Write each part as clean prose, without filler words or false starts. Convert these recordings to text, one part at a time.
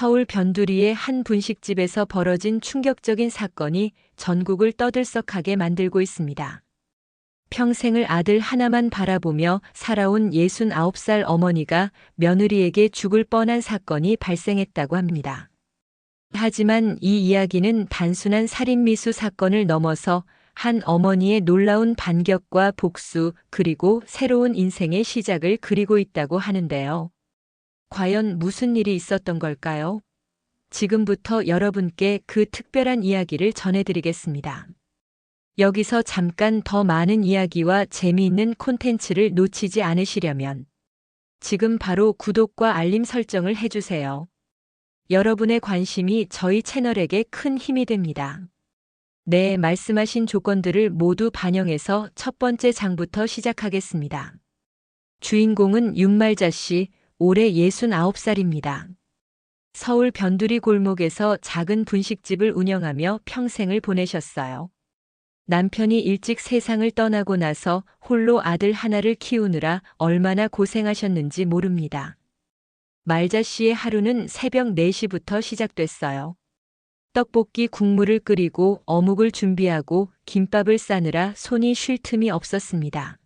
서울 변두리의 한 분식집에서 벌어진 충격적인 사건이 전국을 떠들썩하게 만들고 있습니다. 평생을 아들 하나만 바라보며 살아온 69살 어머니가 며느리에게 죽을 뻔한 사건이 발생했다고 합니다. 하지만 이 이야기는 단순한 살인미수 사건을 넘어서 한 어머니의 놀라운 반격과 복수, 그리고 새로운 인생의 시작을 그리고 있다고 하는데요. 과연 무슨 일이 있었던 걸까요? 지금부터 여러분께 그 특별한 이야기를 전해드리겠습니다. 여기서 잠깐 더 많은 이야기와 재미있는 콘텐츠를 놓치지 않으시려면 지금 바로 구독과 알림 설정을 해주세요. 여러분의 관심이 저희 채널에게 큰 힘이 됩니다. 네, 말씀하신 조건들을 모두 반영해서 첫 번째 장부터 시작하겠습니다. 주인공은 윤말자 씨, 올해 69살입니다. 서울 변두리 골목에서 작은 분식집을 운영하며 평생을 보내셨어요. 남편이 일찍 세상을 떠나고 나서 홀로 아들 하나를 키우느라 얼마나 고생하셨는지 모릅니다. 말자 씨의 하루는 새벽 4시부터 시작됐어요. 떡볶이 국물을 끓이고 어묵을 준비하고 김밥을 싸느라 손이 쉴 틈이 없었습니다.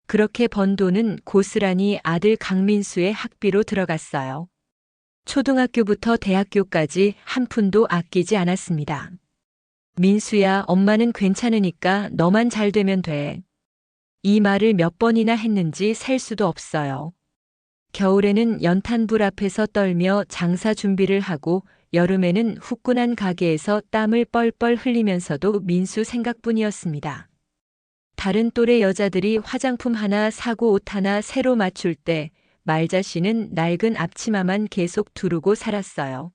그렇게 번 돈은 고스란히 아들 강민수의 학비로 들어갔어요. 초등학교부터 대학교까지 한 푼도 아끼지 않았습니다. 민수야, 엄마는 괜찮으니까 너만 잘 되면 돼. 이 말을 몇 번이나 했는지 셀 수도 없어요. 겨울에는 연탄불 앞에서 떨며 장사 준비를 하고 여름에는 후끈한 가게에서 땀을 뻘뻘 흘리면서도 민수 생각뿐이었습니다. 다른 또래 여자들이 화장품 하나 사고 옷 하나 새로 맞출 때 말자 씨는 낡은 앞치마만 계속 두르고 살았어요.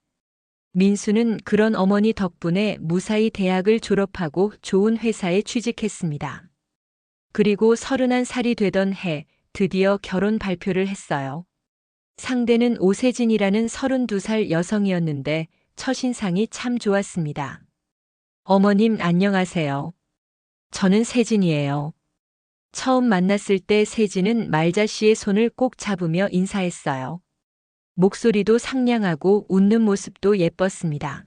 민수는 그런 어머니 덕분에 무사히 대학을 졸업하고 좋은 회사에 취직했습니다. 그리고 31살이 되던 해 드디어 결혼 발표를 했어요. 상대는 오세진이라는 32살 여성이었는데 첫인상이 참 좋았습니다. 어머님 안녕하세요. 저는 세진이에요. 처음 만났을 때 세진은 말자 씨의 손을 꼭 잡으며 인사했어요. 목소리도 상냥하고 웃는 모습도 예뻤습니다.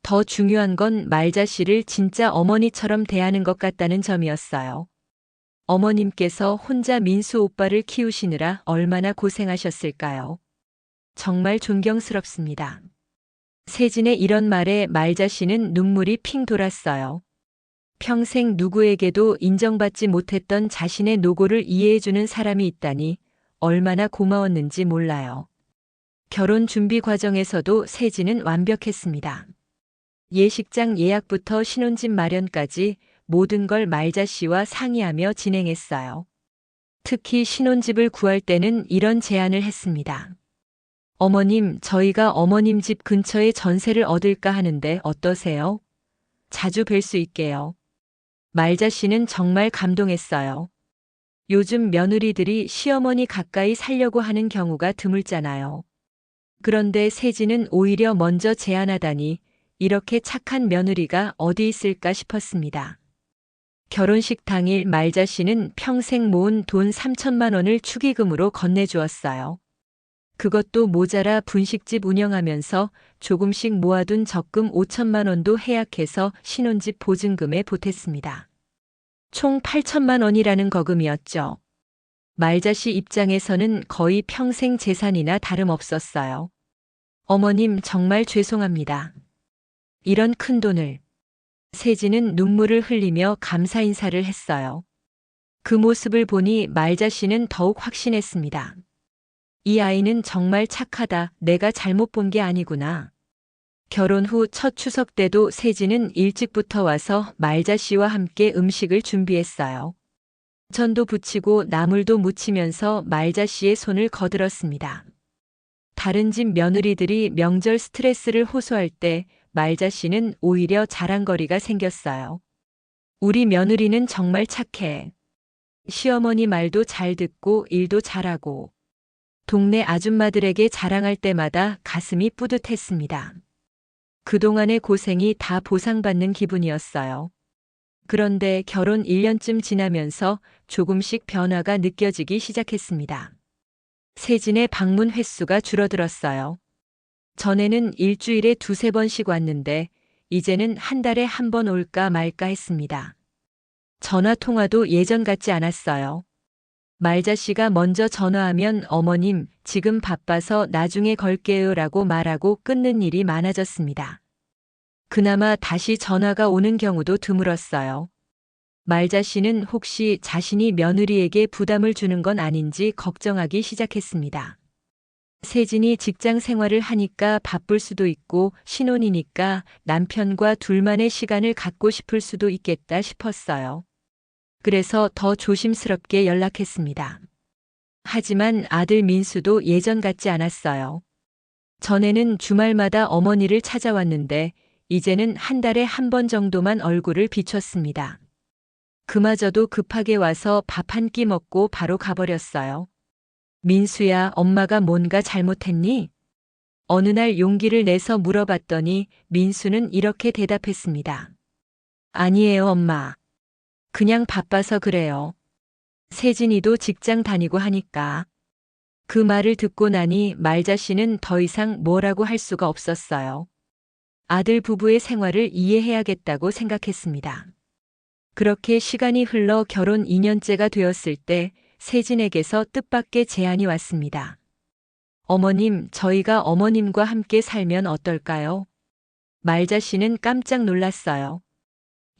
더 중요한 건 말자 씨를 진짜 어머니처럼 대하는 것 같다는 점이었어요. 어머님께서 혼자 민수 오빠를 키우시느라 얼마나 고생하셨을까요? 정말 존경스럽습니다. 세진의 이런 말에 말자 씨는 눈물이 핑 돌았어요. 평생 누구에게도 인정받지 못했던 자신의 노고를 이해해주는 사람이 있다니 얼마나 고마웠는지 몰라요. 결혼 준비 과정에서도 세진은 완벽했습니다. 예식장 예약부터 신혼집 마련까지 모든 걸 말자 씨와 상의하며 진행했어요. 특히 신혼집을 구할 때는 이런 제안을 했습니다. 어머님, 저희가 어머님 집 근처에 전세를 얻을까 하는데 어떠세요? 자주 뵐 수 있게요. 말자 씨는 정말 감동했어요. 요즘 며느리들이 시어머니 가까이 살려고 하는 경우가 드물잖아요. 그런데 세진은 오히려 먼저 제안하다니 이렇게 착한 며느리가 어디 있을까 싶었습니다. 결혼식 당일 말자 씨는 평생 모은 돈 3천만 원을 축의금으로 건네주었어요. 그것도 모자라 분식집 운영하면서 조금씩 모아둔 적금 5천만 원도 해약해서 신혼집 보증금에 보탰습니다. 총 8천만 원이라는 거금이었죠. 말자 씨 입장에서는 거의 평생 재산이나 다름없었어요. 어머님 정말 죄송합니다. 이런 큰 돈을. 세진은 눈물을 흘리며 감사 인사를 했어요. 그 모습을 보니 말자 씨는 더욱 확신했습니다. 이 아이는 정말 착하다. 내가 잘못 본 게 아니구나. 결혼 후 첫 추석 때도 세진은 일찍부터 와서 말자 씨와 함께 음식을 준비했어요. 전도 부치고 나물도 무치면서 말자 씨의 손을 거들었습니다. 다른 집 며느리들이 명절 스트레스를 호소할 때 말자 씨는 오히려 자랑거리가 생겼어요. 우리 며느리는 정말 착해. 시어머니 말도 잘 듣고 일도 잘하고. 동네 아줌마들에게 자랑할 때마다 가슴이 뿌듯했습니다. 그동안의 고생이 다 보상받는 기분이었어요. 그런데 결혼 1년쯤 지나면서 조금씩 변화가 느껴지기 시작했습니다. 세진의 방문 횟수가 줄어들었어요. 전에는 일주일에 두세 번씩 왔는데 이제는 한 달에 한 번 올까 말까 했습니다. 전화 통화도 예전 같지 않았어요. 말자 씨가 먼저 전화하면 어머님, 지금 바빠서 나중에 걸게요 라고 말하고 끊는 일이 많아졌습니다. 그나마 다시 전화가 오는 경우도 드물었어요. 말자 씨는 혹시 자신이 며느리에게 부담을 주는 건 아닌지 걱정하기 시작했습니다. 세진이 직장 생활을 하니까 바쁠 수도 있고 신혼이니까 남편과 둘만의 시간을 갖고 싶을 수도 있겠다 싶었어요. 그래서 더 조심스럽게 연락했습니다. 하지만 아들 민수도 예전 같지 않았어요. 전에는 주말마다 어머니를 찾아왔는데 이제는 한 달에 한 번 정도만 얼굴을 비췄습니다. 그마저도 급하게 와서 밥 한 끼 먹고 바로 가버렸어요. 민수야, 엄마가 뭔가 잘못했니? 어느 날 용기를 내서 물어봤더니 민수는 이렇게 대답했습니다. 아니에요, 엄마. 그냥 바빠서 그래요. 세진이도 직장 다니고 하니까. 그 말을 듣고 나니 말자 씨는 더 이상 뭐라고 할 수가 없었어요. 아들 부부의 생활을 이해해야겠다고 생각했습니다. 그렇게 시간이 흘러 결혼 2년째가 되었을 때 세진에게서 뜻밖의 제안이 왔습니다. 어머님, 저희가 어머님과 함께 살면 어떨까요? 말자 씨는 깜짝 놀랐어요.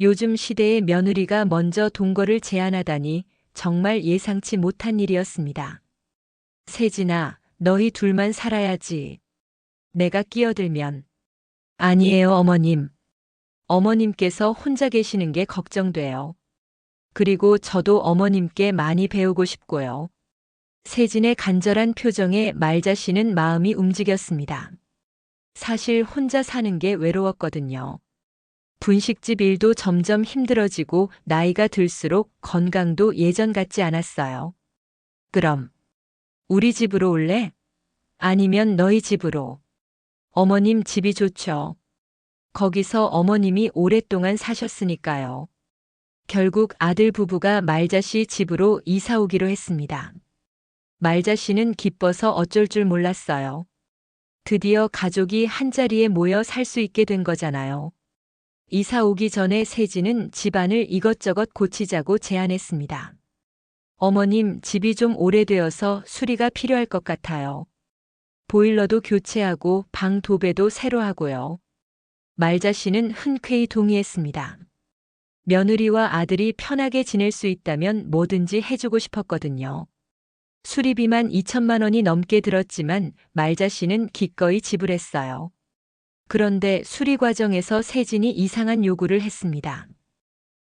요즘 시대의 며느리가 먼저 동거를 제안하다니 정말 예상치 못한 일이었습니다. 세진아, 너희 둘만 살아야지. 내가 끼어들면. 아니에요, 어머님. 어머님께서 혼자 계시는 게 걱정돼요. 그리고 저도 어머님께 많이 배우고 싶고요. 세진의 간절한 표정에 말자 씨는 마음이 움직였습니다. 사실 혼자 사는 게 외로웠거든요. 분식집 일도 점점 힘들어지고 나이가 들수록 건강도 예전 같지 않았어요. 그럼 우리 집으로 올래? 아니면 너희 집으로? 어머님 집이 좋죠. 거기서 어머님이 오랫동안 사셨으니까요. 결국 아들 부부가 말자 씨 집으로 이사 오기로 했습니다. 말자 씨는 기뻐서 어쩔 줄 몰랐어요. 드디어 가족이 한자리에 모여 살 수 있게 된 거잖아요. 이사 오기 전에 세진은 집안을 이것저것 고치자고 제안했습니다. 어머님, 집이 좀 오래되어서 수리가 필요할 것 같아요. 보일러도 교체하고 방 도배도 새로 하고요. 말자 씨는 흔쾌히 동의했습니다. 며느리와 아들이 편하게 지낼 수 있다면 뭐든지 해주고 싶었거든요. 수리비만 2천만 원이 넘게 들었지만 말자 씨는 기꺼이 지불했어요. 그런데 수리 과정에서 세진이 이상한 요구를 했습니다.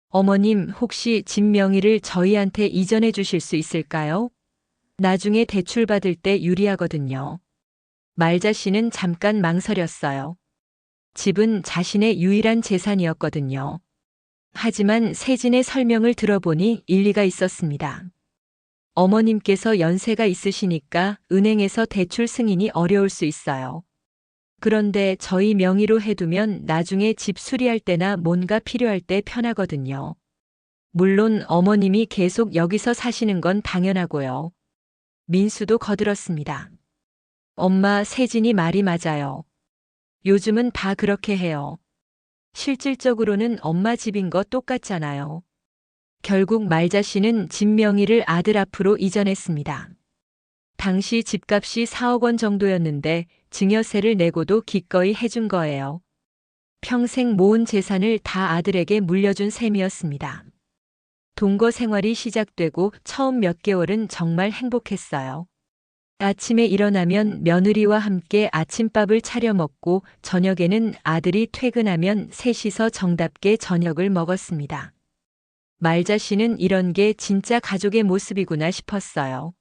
어머님, 혹시 집 명의를 저희한테 이전해 주실 수 있을까요? 나중에 대출 받을 때 유리하거든요. 말자 씨는 잠깐 망설였어요. 집은 자신의 유일한 재산이었거든요. 하지만 세진의 설명을 들어보니 일리가 있었습니다. 어머님께서 연세가 있으시니까 은행에서 대출 승인이 어려울 수 있어요. 그런데 저희 명의로 해두면 나중에 집 수리할 때나 뭔가 필요할 때 편하거든요. 물론 어머님이 계속 여기서 사시는 건 당연하고요. 민수도 거들었습니다. 엄마, 세진이 말이 맞아요. 요즘은 다 그렇게 해요. 실질적으로는 엄마 집인 거 똑같잖아요. 결국 말자 씨는 집 명의를 아들 앞으로 이전했습니다. 당시 집값이 4억 원 정도였는데 증여세를 내고도 기꺼이 해준 거예요. 평생 모은 재산을 다 아들에게 물려준 셈이었습니다. 동거 생활이 시작되고 처음 몇 개월은 정말 행복했어요. 아침에 일어나면 며느리와 함께 아침밥을 차려 먹고 저녁에는 아들이 퇴근하면 셋이서 정답게 저녁을 먹었습니다. 말자 씨는 이런 게 진짜 가족의 모습이구나 싶었어요.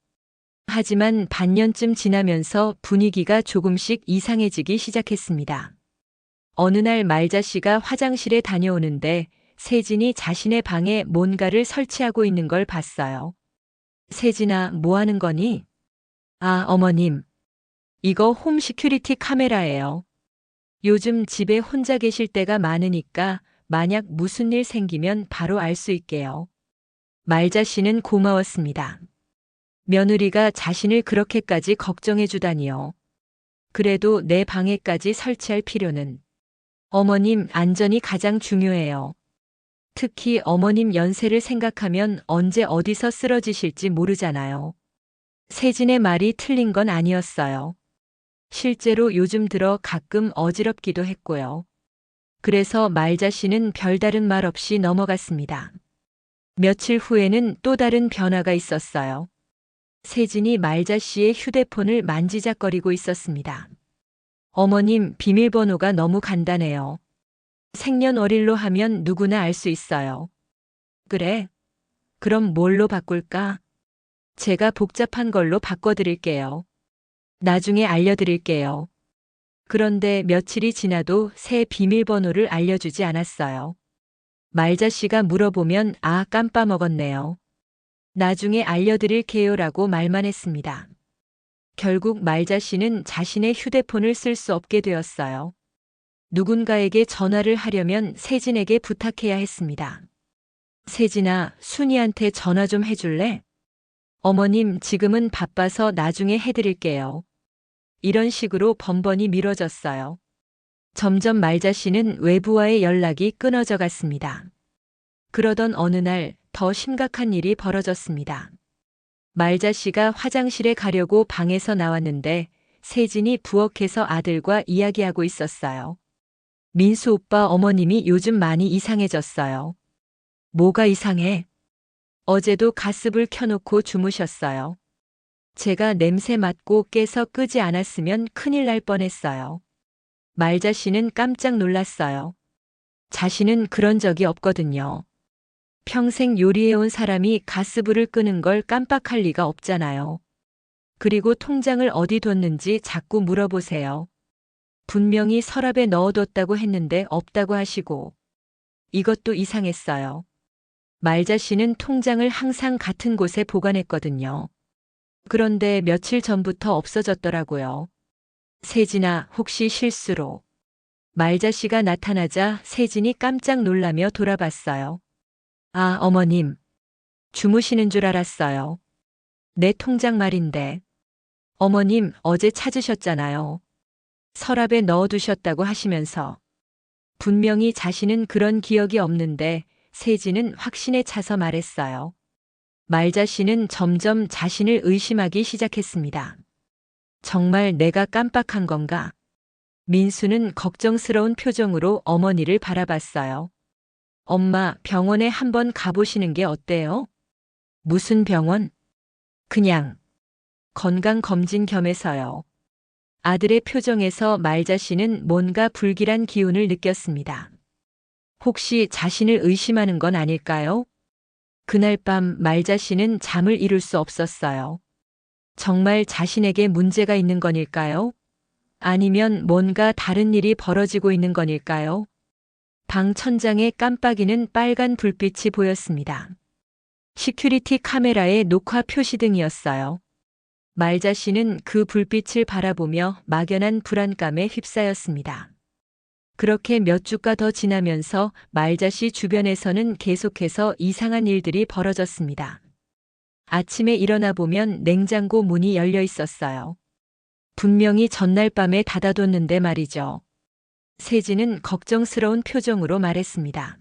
하지만 반년쯤 지나면서 분위기가 조금씩 이상해지기 시작했습니다. 어느 날 말자 씨가 화장실에 다녀오는데 세진이 자신의 방에 뭔가를 설치하고 있는 걸 봤어요. 세진아, 뭐 하는 거니? 아, 어머님. 이거 홈 시큐리티 카메라예요. 요즘 집에 혼자 계실 때가 많으니까 만약 무슨 일 생기면 바로 알 수 있게요. 말자 씨는 고마웠습니다. 며느리가 자신을 그렇게까지 걱정해 주다니요. 그래도 내 방에까지 설치할 필요는. 어머님 안전이 가장 중요해요. 특히 어머님 연세를 생각하면 언제 어디서 쓰러지실지 모르잖아요. 세진의 말이 틀린 건 아니었어요. 실제로 요즘 들어 가끔 어지럽기도 했고요. 그래서 말자 씨는 별다른 말 없이 넘어갔습니다. 며칠 후에는 또 다른 변화가 있었어요. 세진이 말자 씨의 휴대폰을 만지작거리고 있었습니다. 어머님, 비밀번호가 너무 간단해요. 생년월일로 하면 누구나 알 수 있어요. 그래? 그럼 뭘로 바꿀까? 제가 복잡한 걸로 바꿔드릴게요. 나중에 알려드릴게요. 그런데 며칠이 지나도 새 비밀번호를 알려주지 않았어요. 말자 씨가 물어보면 깜빠먹었네요. 나중에 알려드릴게요라고 말만 했습니다. 결국 말자 씨는 자신의 휴대폰을 쓸 수 없게 되었어요. 누군가에게 전화를 하려면 세진에게 부탁해야 했습니다. 세진아, 순이한테 전화 좀 해줄래? 어머님, 지금은 바빠서 나중에 해드릴게요. 이런 식으로 번번이 미뤄졌어요. 점점 말자 씨는 외부와의 연락이 끊어져 갔습니다. 그러던 어느 날 더 심각한 일이 벌어졌습니다. 말자 씨가 화장실에 가려고 방에서 나왔는데 세진이 부엌에서 아들과 이야기하고 있었어요. 민수 오빠, 어머님이 요즘 많이 이상해졌어요. 뭐가 이상해? 어제도 가스불 켜놓고 주무셨어요. 제가 냄새 맡고 깨서 끄지 않았으면 큰일 날 뻔했어요. 말자 씨는 깜짝 놀랐어요. 자신은 그런 적이 없거든요. 평생 요리해온 사람이 가스불을 끄는 걸 깜빡할 리가 없잖아요. 그리고 통장을 어디 뒀는지 자꾸 물어보세요. 분명히 서랍에 넣어뒀다고 했는데 없다고 하시고. 이것도 이상했어요. 말자 씨는 통장을 항상 같은 곳에 보관했거든요. 그런데 며칠 전부터 없어졌더라고요. 세진아, 혹시 실수로. 말자 씨가 나타나자 세진이 깜짝 놀라며 돌아봤어요. 어머님. 주무시는 줄 알았어요. 내 통장 말인데. 어머님, 어제 찾으셨잖아요. 서랍에 넣어두셨다고 하시면서. 분명히 자신은 그런 기억이 없는데 세진은 확신에 차서 말했어요. 말자 씨는 점점 자신을 의심하기 시작했습니다. 정말 내가 깜빡한 건가? 민수는 걱정스러운 표정으로 어머니를 바라봤어요. 엄마, 병원에 한번 가보시는 게 어때요? 무슨 병원? 그냥 건강검진 겸해서요. 아들의 표정에서 말자 씨는 뭔가 불길한 기운을 느꼈습니다. 혹시 자신을 의심하는 건 아닐까요? 그날 밤 말자 씨는 잠을 이룰 수 없었어요. 정말 자신에게 문제가 있는 건일까요? 아니면 뭔가 다른 일이 벌어지고 있는 건일까요? 방 천장에 깜빡이는 빨간 불빛이 보였습니다. 시큐리티 카메라의 녹화 표시등이었어요. 말자 씨는 그 불빛을 바라보며 막연한 불안감에 휩싸였습니다. 그렇게 몇 주가 더 지나면서 말자 씨 주변에서는 계속해서 이상한 일들이 벌어졌습니다. 아침에 일어나 보면 냉장고 문이 열려 있었어요. 분명히 전날 밤에 닫아뒀는데 말이죠. 세진은 걱정스러운 표정으로 말했습니다.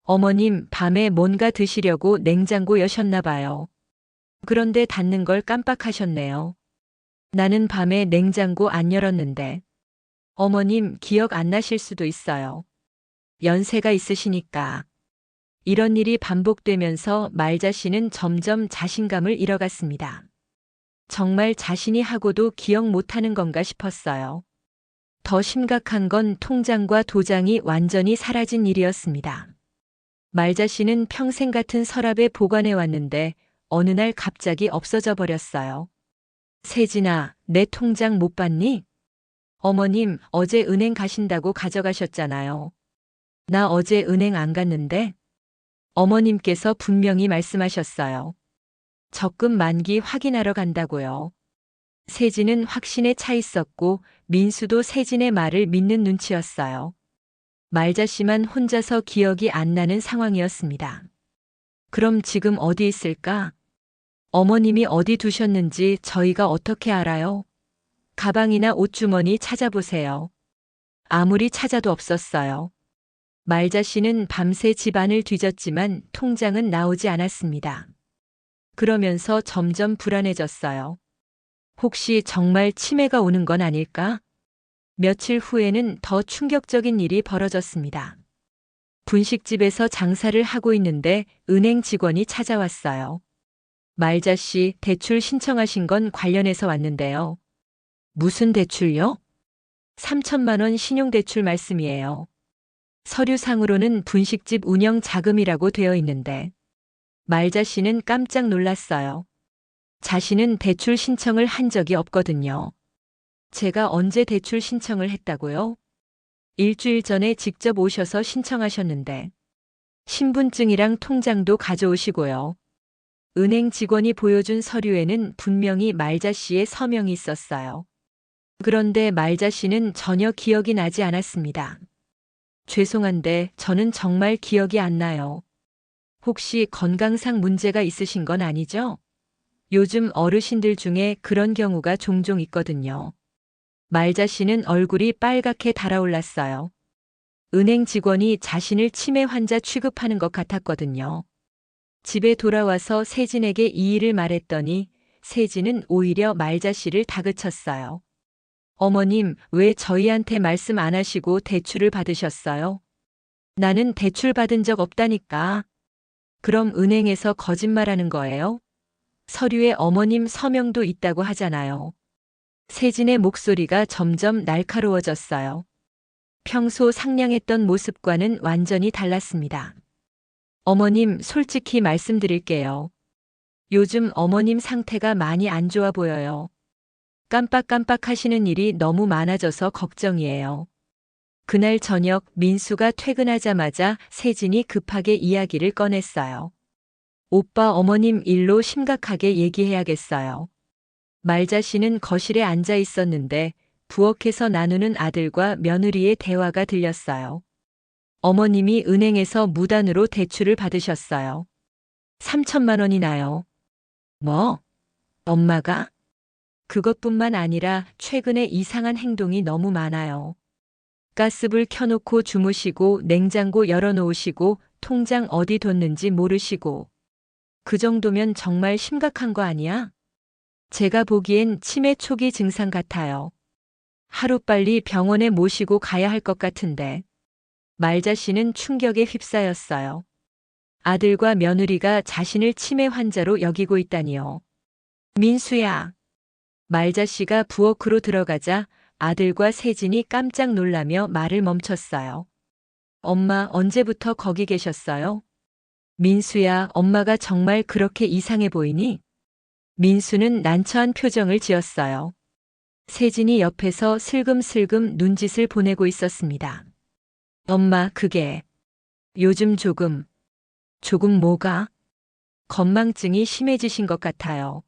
어머님, 밤에 뭔가 드시려고 냉장고 여셨나 봐요. 그런데 닫는 걸 깜빡하셨네요. 나는 밤에 냉장고 안 열었는데. 어머님, 기억 안 나실 수도 있어요. 연세가 있으시니까. 이런 일이 반복되면서 말자 씨는 점점 자신감을 잃어갔습니다. 정말 자신이 하고도 기억 못하는 건가 싶었어요. 더 심각한 건 통장과 도장이 완전히 사라진 일이었습니다. 말자 씨는 평생 같은 서랍에 보관해 왔는데 어느 날 갑자기 없어져 버렸어요. 세진아, 내 통장 못 봤니? 어머님, 어제 은행 가신다고 가져가셨잖아요. 나 어제 은행 안 갔는데? 어머님께서 분명히 말씀하셨어요. 적금 만기 확인하러 간다고요. 세진은 확신에 차 있었고 민수도 세진의 말을 믿는 눈치였어요. 말자 씨만 혼자서 기억이 안 나는 상황이었습니다. 그럼 지금 어디 있을까? 어머님이 어디 두셨는지 저희가 어떻게 알아요? 가방이나 옷주머니 찾아보세요. 아무리 찾아도 없었어요. 말자 씨는 밤새 집안을 뒤졌지만 통장은 나오지 않았습니다. 그러면서 점점 불안해졌어요. 혹시 정말 치매가 오는 건 아닐까? 며칠 후에는 더 충격적인 일이 벌어졌습니다. 분식집에서 장사를 하고 있는데 은행 직원이 찾아왔어요. 말자 씨, 대출 신청하신 건 관련해서 왔는데요. 무슨 대출요? 3천만 원 신용대출 말씀이에요. 서류상으로는 분식집 운영 자금이라고 되어 있는데 말자 씨는 깜짝 놀랐어요. 자신은 대출 신청을 한 적이 없거든요. 제가 언제 대출 신청을 했다고요? 일주일 전에 직접 오셔서 신청하셨는데 신분증이랑 통장도 가져오시고요. 은행 직원이 보여준 서류에는 분명히 말자 씨의 서명이 있었어요. 그런데 말자 씨는 전혀 기억이 나지 않았습니다. 죄송한데 저는 정말 기억이 안 나요. 혹시 건강상 문제가 있으신 건 아니죠? 요즘 어르신들 중에 그런 경우가 종종 있거든요. 말자 씨는 얼굴이 빨갛게 달아올랐어요. 은행 직원이 자신을 치매 환자 취급하는 것 같았거든요. 집에 돌아와서 세진에게 이 일을 말했더니 세진은 오히려 말자 씨를 다그쳤어요. 어머님, 왜 저희한테 말씀 안 하시고 대출을 받으셨어요? 나는 대출 받은 적 없다니까. 그럼 은행에서 거짓말하는 거예요? 서류에 어머님 서명도 있다고 하잖아요. 세진의 목소리가 점점 날카로워졌어요. 평소 상냥했던 모습과는 완전히 달랐습니다. 어머님, 솔직히 말씀드릴게요. 요즘 어머님 상태가 많이 안 좋아 보여요. 깜빡깜빡 하시는 일이 너무 많아져서 걱정이에요. 그날 저녁 민수가 퇴근하자마자 세진이 급하게 이야기를 꺼냈어요. 오빠 어머님 일로 심각하게 얘기해야겠어요. 말자 씨는 거실에 앉아 있었는데 부엌에서 나누는 아들과 며느리의 대화가 들렸어요. 어머님이 은행에서 무단으로 대출을 받으셨어요. 3천만 원이나요. 뭐? 엄마가? 그것뿐만 아니라 최근에 이상한 행동이 너무 많아요. 가스불 켜놓고 주무시고 냉장고 열어놓으시고 통장 어디 뒀는지 모르시고. 그 정도면 정말 심각한 거 아니야? 제가 보기엔 치매 초기 증상 같아요. 하루빨리 병원에 모시고 가야 할 것 같은데. 말자 씨는 충격에 휩싸였어요. 아들과 며느리가 자신을 치매 환자로 여기고 있다니요. 민수야. 말자 씨가 부엌으로 들어가자 아들과 세진이 깜짝 놀라며 말을 멈췄어요. 엄마, 언제부터 거기 계셨어요? 민수야, 엄마가 정말 그렇게 이상해 보이니? 민수는 난처한 표정을 지었어요. 세진이 옆에서 슬금슬금 눈짓을 보내고 있었습니다. 엄마, 그게 요즘 조금 뭐가? 건망증이 심해지신 것 같아요.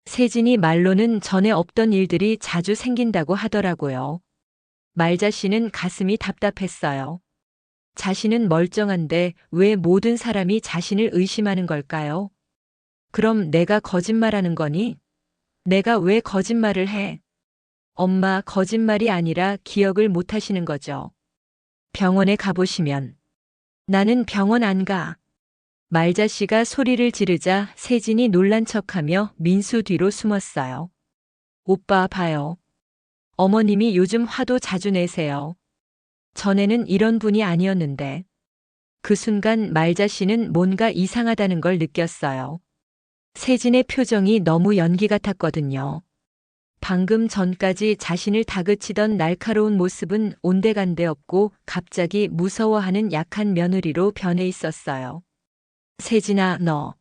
세진이 말로는 전에 없던 일들이 자주 생긴다고 하더라고요. 말자 씨는 가슴이 답답했어요. 자신은 멀쩡한데 왜 모든 사람이 자신을 의심하는 걸까요? 그럼 내가 거짓말하는 거니? 내가 왜 거짓말을 해? 엄마, 거짓말이 아니라 기억을 못 하시는 거죠. 병원에 가보시면. 나는 병원 안 가. 말자 씨가 소리를 지르자 세진이 놀란 척하며 민수 뒤로 숨었어요. 오빠 봐요. 어머님이 요즘 화도 자주 내세요. 전에는 이런 분이 아니었는데. 그 순간 말자 씨는 뭔가 이상하다는 걸 느꼈어요. 세진의 표정이 너무 연기 같았거든요. 방금 전까지 자신을 다그치던 날카로운 모습은 온데간데 없고 갑자기 무서워하는 약한 며느리로 변해 있었어요. 세진아, 너.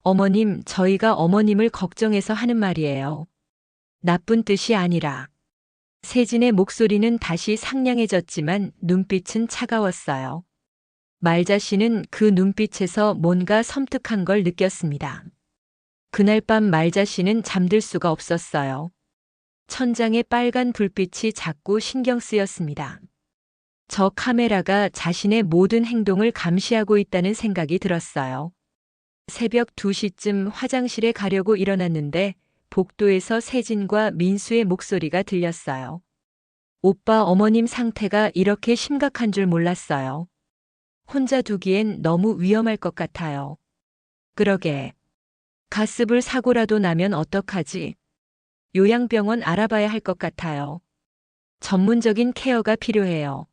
어머님, 저희가 어머님을 걱정해서 하는 말이에요. 나쁜 뜻이 아니라. 세진의 목소리는 다시 상냥해졌지만 눈빛은 차가웠어요. 말자 씨는 그 눈빛에서 뭔가 섬뜩한 걸 느꼈습니다. 그날 밤 말자 씨는 잠들 수가 없었어요. 천장에 빨간 불빛이 자꾸 신경 쓰였습니다. 저 카메라가 자신의 모든 행동을 감시하고 있다는 생각이 들었어요. 새벽 2시쯤 화장실에 가려고 일어났는데 복도에서 세진과 민수의 목소리가 들렸어요. 오빠 어머님 상태가 이렇게 심각한 줄 몰랐어요. 혼자 두기엔 너무 위험할 것 같아요. 그러게. 가스불 사고라도 나면 어떡하지? 요양병원 알아봐야 할 것 같아요. 전문적인 케어가 필요해요.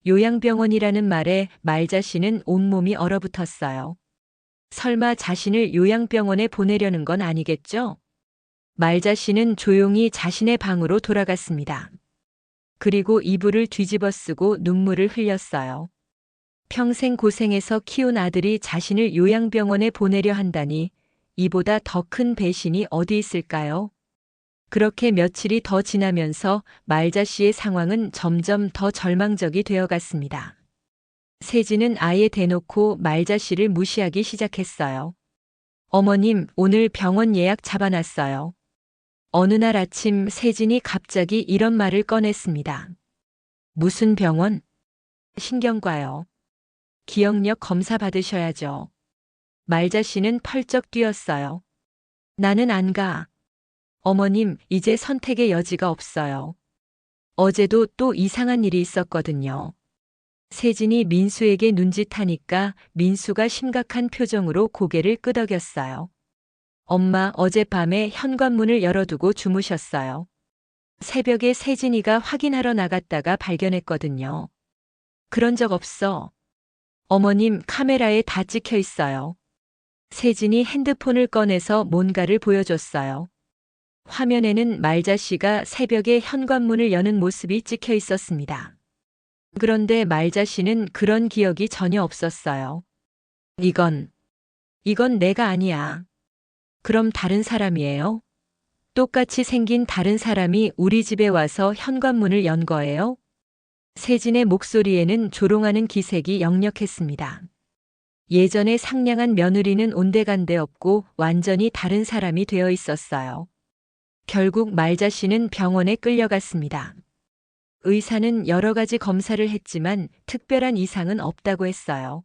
요양병원이라는 말에 말자 씨는 온몸이 얼어붙었어요. 설마 자신을 요양병원에 보내려는 건 아니겠죠? 말자 씨는 조용히 자신의 방으로 돌아갔습니다. 그리고 이불을 뒤집어 쓰고 눈물을 흘렸어요. 평생 고생해서 키운 아들이 자신을 요양병원에 보내려 한다니 이보다 더 큰 배신이 어디 있을까요? 그렇게 며칠이 더 지나면서 말자 씨의 상황은 점점 더 절망적이 되어갔습니다. 세진은 아예 대놓고 말자 씨를 무시하기 시작했어요. 어머님, 오늘 병원 예약 잡아놨어요. 어느 날 아침 세진이 갑자기 이런 말을 꺼냈습니다. 무슨 병원? 신경과요. 기억력 검사 받으셔야죠. 말자 씨는 펄쩍 뛰었어요. 나는 안 가. 어머님, 이제 선택의 여지가 없어요. 어제도 또 이상한 일이 있었거든요. 세진이 민수에게 눈짓하니까 민수가 심각한 표정으로 고개를 끄덕였어요. 엄마, 어젯밤에 현관문을 열어두고 주무셨어요. 새벽에 세진이가 확인하러 나갔다가 발견했거든요. 그런 적 없어. 어머님, 카메라에 다 찍혀 있어요. 세진이 핸드폰을 꺼내서 뭔가를 보여줬어요. 화면에는 말자 씨가 새벽에 현관문을 여는 모습이 찍혀 있었습니다. 그런데 말자 씨는 그런 기억이 전혀 없었어요. 이건 내가 아니야. 그럼 다른 사람이에요? 똑같이 생긴 다른 사람이 우리 집에 와서 현관문을 연 거예요? 세진의 목소리에는 조롱하는 기색이 역력했습니다. 예전에 상냥한 며느리는 온데간데 없고 완전히 다른 사람이 되어 있었어요. 결국 말자 씨는 병원에 끌려갔습니다. 의사는 여러 가지 검사를 했지만 특별한 이상은 없다고 했어요.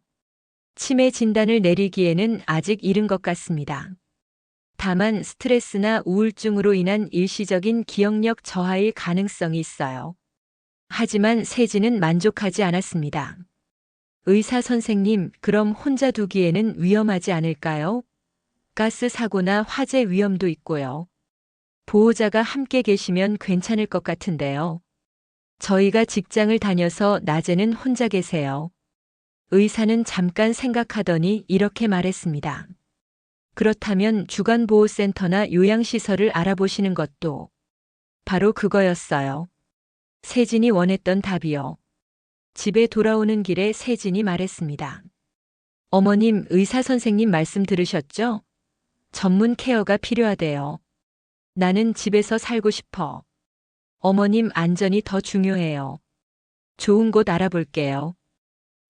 치매 진단을 내리기에는 아직 이른 것 같습니다. 다만 스트레스나 우울증으로 인한 일시적인 기억력 저하일 가능성이 있어요. 하지만 세진은 만족하지 않았습니다. 의사 선생님, 그럼 혼자 두기에는 위험하지 않을까요? 가스 사고나 화재 위험도 있고요. 보호자가 함께 계시면 괜찮을 것 같은데요. 저희가 직장을 다녀서 낮에는 혼자 계세요. 의사는 잠깐 생각하더니 이렇게 말했습니다. 그렇다면 주간보호센터나 요양시설을 알아보시는 것도 바로 그거였어요. 세진이 원했던 답이요. 집에 돌아오는 길에 세진이 말했습니다. 어머님, 의사 선생님 말씀 들으셨죠? 전문 케어가 필요하대요. 나는 집에서 살고 싶어. 어머님 안전이 더 중요해요. 좋은 곳 알아볼게요.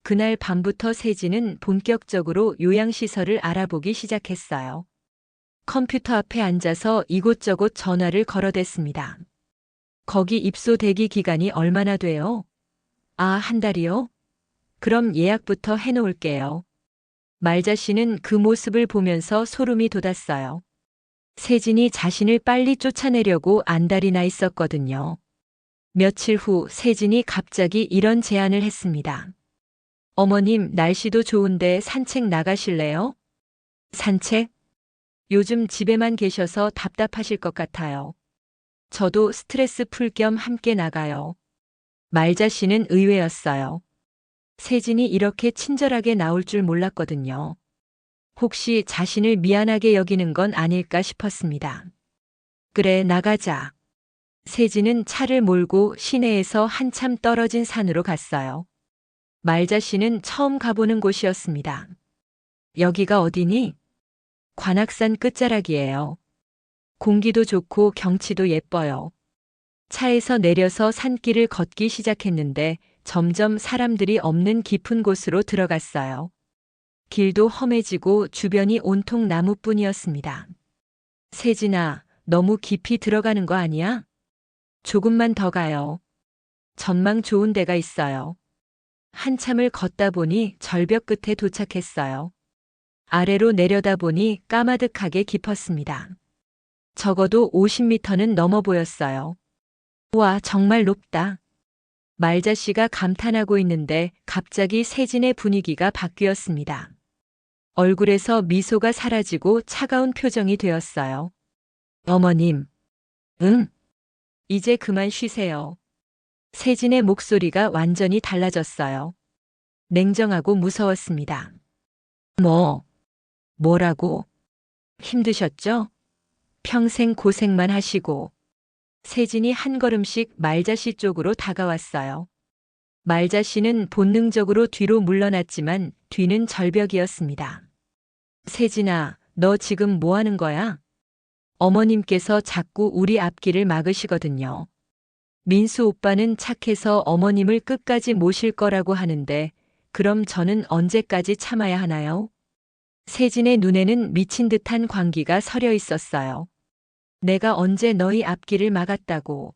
그날 밤부터 세진은 본격적으로 요양시설을 알아보기 시작했어요. 컴퓨터 앞에 앉아서 이곳저곳 전화를 걸어댔습니다. 거기 입소 대기 기간이 얼마나 돼요? 아, 한 달이요? 그럼 예약부터 해놓을게요. 말자 씨는 그 모습을 보면서 소름이 돋았어요. 세진이 자신을 빨리 쫓아내려고 안달이 나 있었거든요. 며칠 후 세진이 갑자기 이런 제안을 했습니다. 어머님, 날씨도 좋은데 산책 나가실래요? 산책? 요즘 집에만 계셔서 답답하실 것 같아요. 저도 스트레스 풀 겸 함께 나가요. 말자 씨는 의외였어요. 세진이 이렇게 친절하게 나올 줄 몰랐거든요. 혹시 자신을 미안하게 여기는 건 아닐까 싶었습니다. 그래, 나가자. 세진은 차를 몰고 시내에서 한참 떨어진 산으로 갔어요. 말자 씨는 처음 가보는 곳이었습니다. 여기가 어디니? 관악산 끝자락이에요. 공기도 좋고 경치도 예뻐요. 차에서 내려서 산길을 걷기 시작했는데 점점 사람들이 없는 깊은 곳으로 들어갔어요. 길도 험해지고 주변이 온통 나무뿐이었습니다. 세진아, 너무 깊이 들어가는 거 아니야? 조금만 더 가요. 전망 좋은 데가 있어요. 한참을 걷다 보니 절벽 끝에 도착했어요. 아래로 내려다보니 까마득하게 깊었습니다. 적어도 50m는 넘어 보였어요. 와, 정말 높다. 말자 씨가 감탄하고 있는데 갑자기 세진의 분위기가 바뀌었습니다. 얼굴에서 미소가 사라지고 차가운 표정이 되었어요. 어머님, 응? 이제 그만 쉬세요. 세진의 목소리가 완전히 달라졌어요. 냉정하고 무서웠습니다. 뭐라고? 힘드셨죠? 평생 고생만 하시고. 세진이 한 걸음씩 말자 씨 쪽으로 다가왔어요. 말자 씨는 본능적으로 뒤로 물러났지만 뒤는 절벽이었습니다. 세진아, 너 지금 뭐 하는 거야? 어머님께서 자꾸 우리 앞길을 막으시거든요. 민수 오빠는 착해서 어머님을 끝까지 모실 거라고 하는데 그럼 저는 언제까지 참아야 하나요? 세진의 눈에는 미친 듯한 광기가 서려 있었어요. 내가 언제 너희 앞길을 막았다고.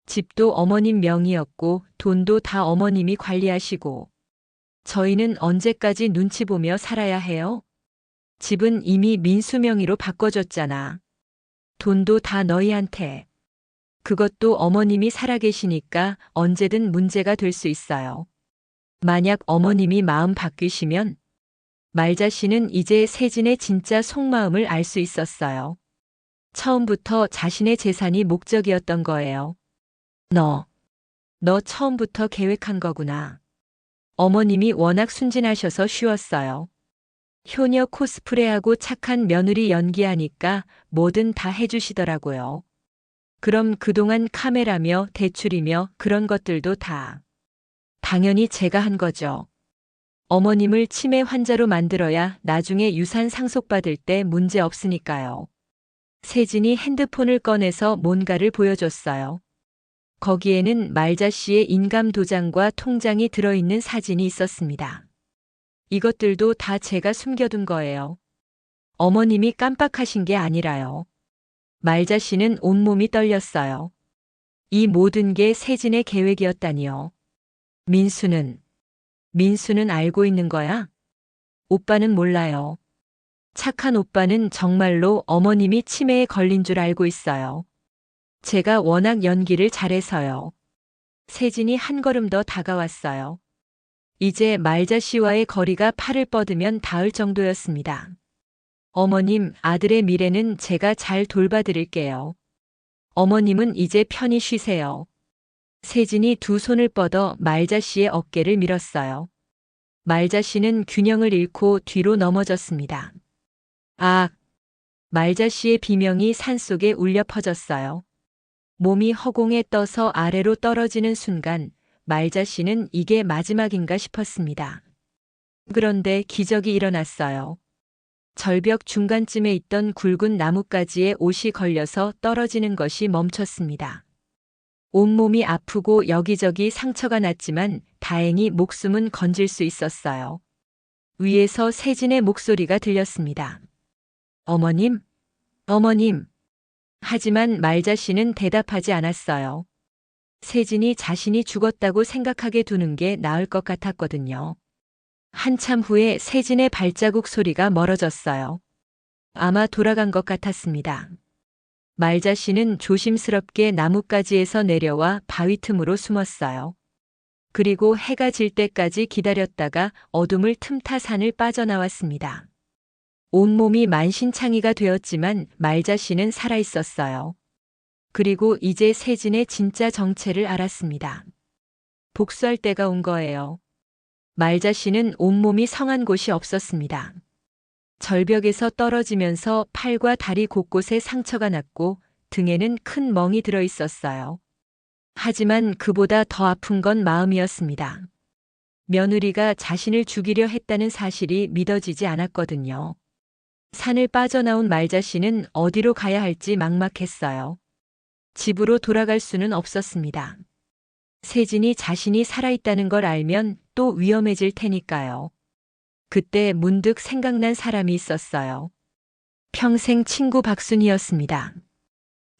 집도 어머님 명의였고 돈도 다 어머님이 관리하시고. 저희는 언제까지 눈치 보며 살아야 해요? 집은 이미 민수 명의로 바꿔줬잖아. 돈도 다 너희한테. 그것도 어머님이 살아계시니까 언제든 문제가 될 수 있어요. 만약 어머님이 마음 바뀌시면 말자 씨는 이제 세진의 진짜 속마음을 알 수 있었어요. 처음부터 자신의 재산이 목적이었던 거예요. 너 처음부터 계획한 거구나. 어머님이 워낙 순진하셔서 쉬웠어요. 효녀 코스프레하고 착한 며느리 연기하니까 뭐든 다 해주시더라고요. 그럼 그동안 카메라며 대출이며 그런 것들도 다. 당연히 제가 한 거죠. 어머님을 치매 환자로 만들어야 나중에 유산 상속받을 때 문제 없으니까요. 세진이 핸드폰을 꺼내서 뭔가를 보여줬어요. 거기에는 말자 씨의 인감 도장과 통장이 들어있는 사진이 있었습니다. 이것들도 다 제가 숨겨둔 거예요. 어머님이 깜빡하신 게 아니라요. 말자 씨는 온몸이 떨렸어요. 이 모든 게 세진의 계획이었다니요. 민수는 알고 있는 거야? 오빠는 몰라요. 착한 오빠는 정말로 어머님이 치매에 걸린 줄 알고 있어요. 제가 워낙 연기를 잘해서요. 세진이 한 걸음 더 다가왔어요. 이제 말자 씨와의 거리가 팔을 뻗으면 닿을 정도였습니다. 어머님, 아들의 미래는 제가 잘 돌봐드릴게요. 어머님은 이제 편히 쉬세요. 세진이 두 손을 뻗어 말자 씨의 어깨를 밀었어요. 말자 씨는 균형을 잃고 뒤로 넘어졌습니다. 아! 말자 씨의 비명이 산속에 울려 퍼졌어요. 몸이 허공에 떠서 아래로 떨어지는 순간 말자 씨는 이게 마지막인가 싶었습니다. 그런데 기적이 일어났어요. 절벽 중간쯤에 있던 굵은 나뭇가지에 옷이 걸려서 떨어지는 것이 멈췄습니다. 온몸이 아프고 여기저기 상처가 났지만 다행히 목숨은 건질 수 있었어요. 위에서 세진의 목소리가 들렸습니다. 어머님? 어머님? 하지만 말자 씨는 대답하지 않았어요. 세진이 자신이 죽었다고 생각하게 두는 게 나을 것 같았거든요. 한참 후에 세진의 발자국 소리가 멀어졌어요. 아마 돌아간 것 같았습니다. 말자 씨는 조심스럽게 나뭇가지에서 내려와 바위 틈으로 숨었어요. 그리고 해가 질 때까지 기다렸다가 어둠을 틈타 산을 빠져나왔습니다. 온몸이 만신창이가 되었지만 말자 씨는 살아있었어요. 그리고 이제 세진의 진짜 정체를 알았습니다. 복수할 때가 온 거예요. 말자 씨는 온몸이 성한 곳이 없었습니다. 절벽에서 떨어지면서 팔과 다리 곳곳에 상처가 났고 등에는 큰 멍이 들어 있었어요. 하지만 그보다 더 아픈 건 마음이었습니다. 며느리가 자신을 죽이려 했다는 사실이 믿어지지 않았거든요. 산을 빠져나온 말자 씨는 어디로 가야 할지 막막했어요. 집으로 돌아갈 수는 없었습니다. 세진이 자신이 살아있다는 걸 알면 또 위험해질 테니까요. 그때 문득 생각난 사람이 있었어요. 평생 친구 박순이었습니다.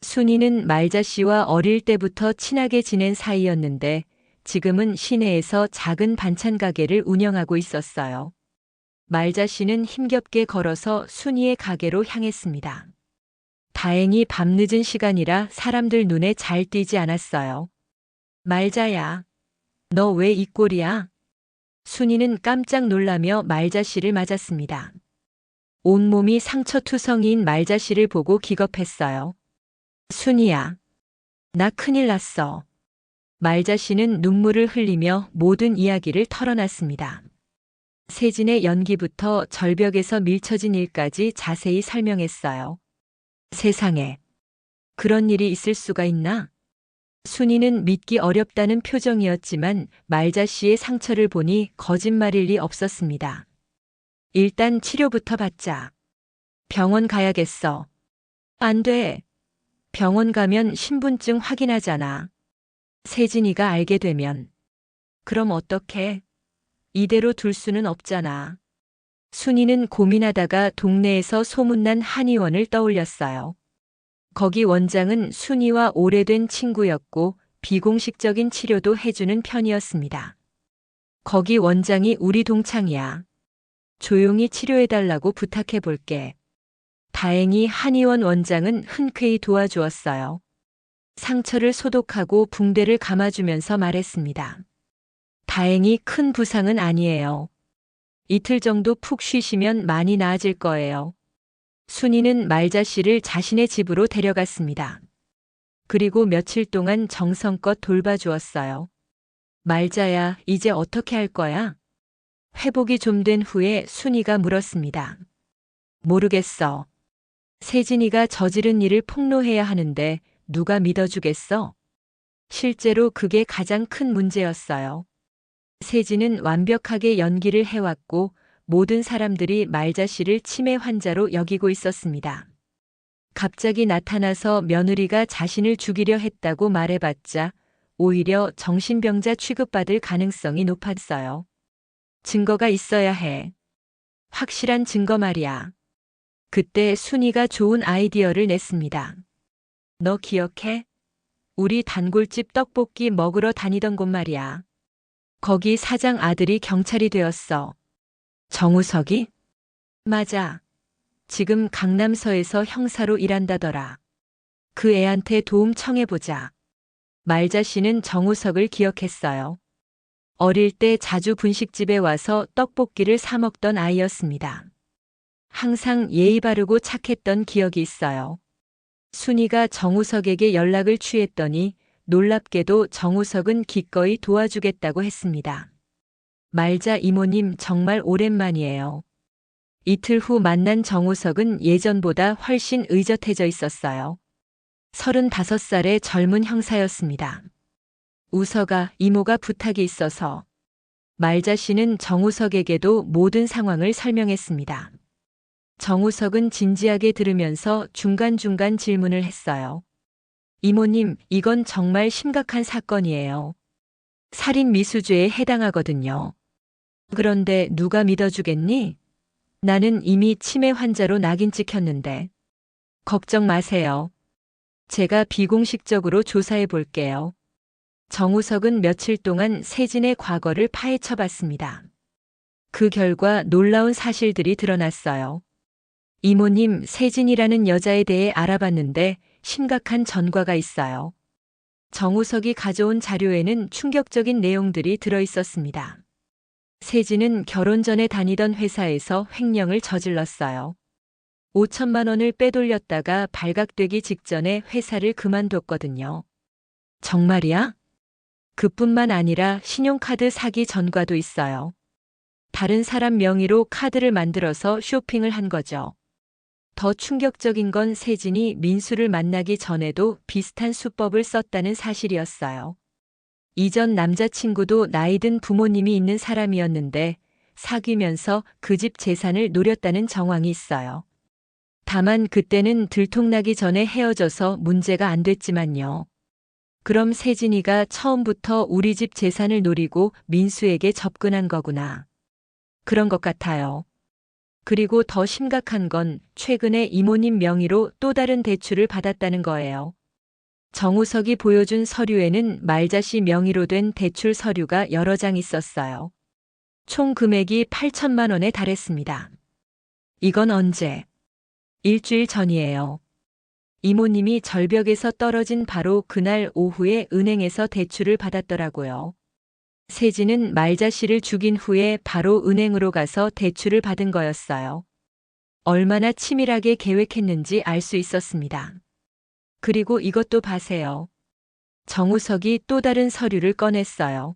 순이는 말자 씨와 어릴 때부터 친하게 지낸 사이였는데 지금은 시내에서 작은 반찬 가게를 운영하고 있었어요. 말자 씨는 힘겹게 걸어서 순이의 가게로 향했습니다. 다행히 밤늦은 시간이라 사람들 눈에 잘 띄지 않았어요. 말자야, 너 왜 이 꼴이야? 순이는 깜짝 놀라며 말자 씨를 맞았습니다. 온몸이 상처투성이인 말자 씨를 보고 기겁했어요. 순이야, 나 큰일 났어. 말자 씨는 눈물을 흘리며 모든 이야기를 털어놨습니다. 세진의 연기부터 절벽에서 밀쳐진 일까지 자세히 설명했어요. 세상에, 그런 일이 있을 수가 있나? 순이는 믿기 어렵다는 표정이었지만 말자 씨의 상처를 보니 거짓말일 리 없었습니다. 일단 치료부터 받자. 병원 가야겠어. 안 돼. 병원 가면 신분증 확인하잖아. 세진이가 알게 되면. 그럼 어떡해? 이대로 둘 수는 없잖아. 순이는 고민하다가 동네에서 소문난 한의원을 떠올렸어요. 거기 원장은 순이와 오래된 친구였고 비공식적인 치료도 해주는 편이었습니다. 거기 원장이 우리 동창이야. 조용히 치료해달라고 부탁해볼게. 다행히 한의원 원장은 흔쾌히 도와주었어요. 상처를 소독하고 붕대를 감아주면서 말했습니다. 다행히 큰 부상은 아니에요. 이틀 정도 푹 쉬시면 많이 나아질 거예요. 순이는 말자 씨를 자신의 집으로 데려갔습니다. 그리고 며칠 동안 정성껏 돌봐주었어요. 말자야, 이제 어떻게 할 거야? 회복이 좀 된 후에 순이가 물었습니다. 모르겠어. 세진이가 저지른 일을 폭로해야 하는데 누가 믿어주겠어? 실제로 그게 가장 큰 문제였어요. 세진은 완벽하게 연기를 해왔고 모든 사람들이 말자 씨를 치매 환자로 여기고 있었습니다. 갑자기 나타나서 며느리가 자신을 죽이려 했다고 말해봤자 오히려 정신병자 취급받을 가능성이 높았어요. 증거가 있어야 해. 확실한 증거 말이야. 그때 순이가 좋은 아이디어를 냈습니다. 너 기억해? 우리 단골집 떡볶이 먹으러 다니던 곳 말이야. 거기 사장 아들이 경찰이 되었어. 정우석이? 맞아. 지금 강남서에서 형사로 일한다더라. 그 애한테 도움 청해보자. 말자 씨는 정우석을 기억했어요. 어릴 때 자주 분식집에 와서 떡볶이를 사 먹던 아이였습니다. 항상 예의 바르고 착했던 기억이 있어요. 순이가 정우석에게 연락을 취했더니 놀랍게도 정우석은 기꺼이 도와주겠다고 했습니다. 말자 이모님 정말 오랜만이에요. 이틀 후 만난 정우석은 예전보다 훨씬 의젓해져 있었어요. 35살의 젊은 형사였습니다. 우석아, 이모가 부탁이 있어서. 말자 씨는 정우석에게도 모든 상황을 설명했습니다. 정우석은 진지하게 들으면서 중간중간 질문을 했어요. 이모님, 이건 정말 심각한 사건이에요. 살인 미수죄에 해당하거든요. 그런데 누가 믿어주겠니? 나는 이미 치매 환자로 낙인 찍혔는데. 걱정 마세요. 제가 비공식적으로 조사해 볼게요. 정우석은 며칠 동안 세진의 과거를 파헤쳐 봤습니다. 그 결과 놀라운 사실들이 드러났어요. 이모님, 세진이라는 여자에 대해 알아봤는데 심각한 전과가 있어요. 정우석이 가져온 자료에는 충격적인 내용들이 들어 있었습니다. 세진은 결혼 전에 다니던 회사에서 횡령을 저질렀어요. 5천만 원을 빼돌렸다가 발각되기 직전에 회사를 그만뒀거든요. 정말이야? 그뿐만 아니라 신용카드 사기 전과도 있어요. 다른 사람 명의로 카드를 만들어서 쇼핑을 한 거죠. 더 충격적인 건 세진이 민수를 만나기 전에도 비슷한 수법을 썼다는 사실이었어요. 이전 남자친구도 나이든 부모님이 있는 사람이었는데 사귀면서 그 집 재산을 노렸다는 정황이 있어요. 다만 그때는 들통나기 전에 헤어져서 문제가 안 됐지만요. 그럼 세진이가 처음부터 우리 집 재산을 노리고 민수에게 접근한 거구나. 그런 것 같아요. 그리고 더 심각한 건 최근에 이모님 명의로 또 다른 대출을 받았다는 거예요. 정우석이 보여준 서류에는 말자 씨 명의로 된 대출 서류가 여러 장 있었어요. 총 금액이 8천만 원에 달했습니다. 이건 언제? 일주일 전이에요. 이모님이 절벽에서 떨어진 바로 그날 오후에 은행에서 대출을 받았더라고요. 세진은 말자 씨를 죽인 후에 바로 은행으로 가서 대출을 받은 거였어요. 얼마나 치밀하게 계획했는지 알 수 있었습니다. 그리고 이것도 봐세요. 정우석이 또 다른 서류를 꺼냈어요.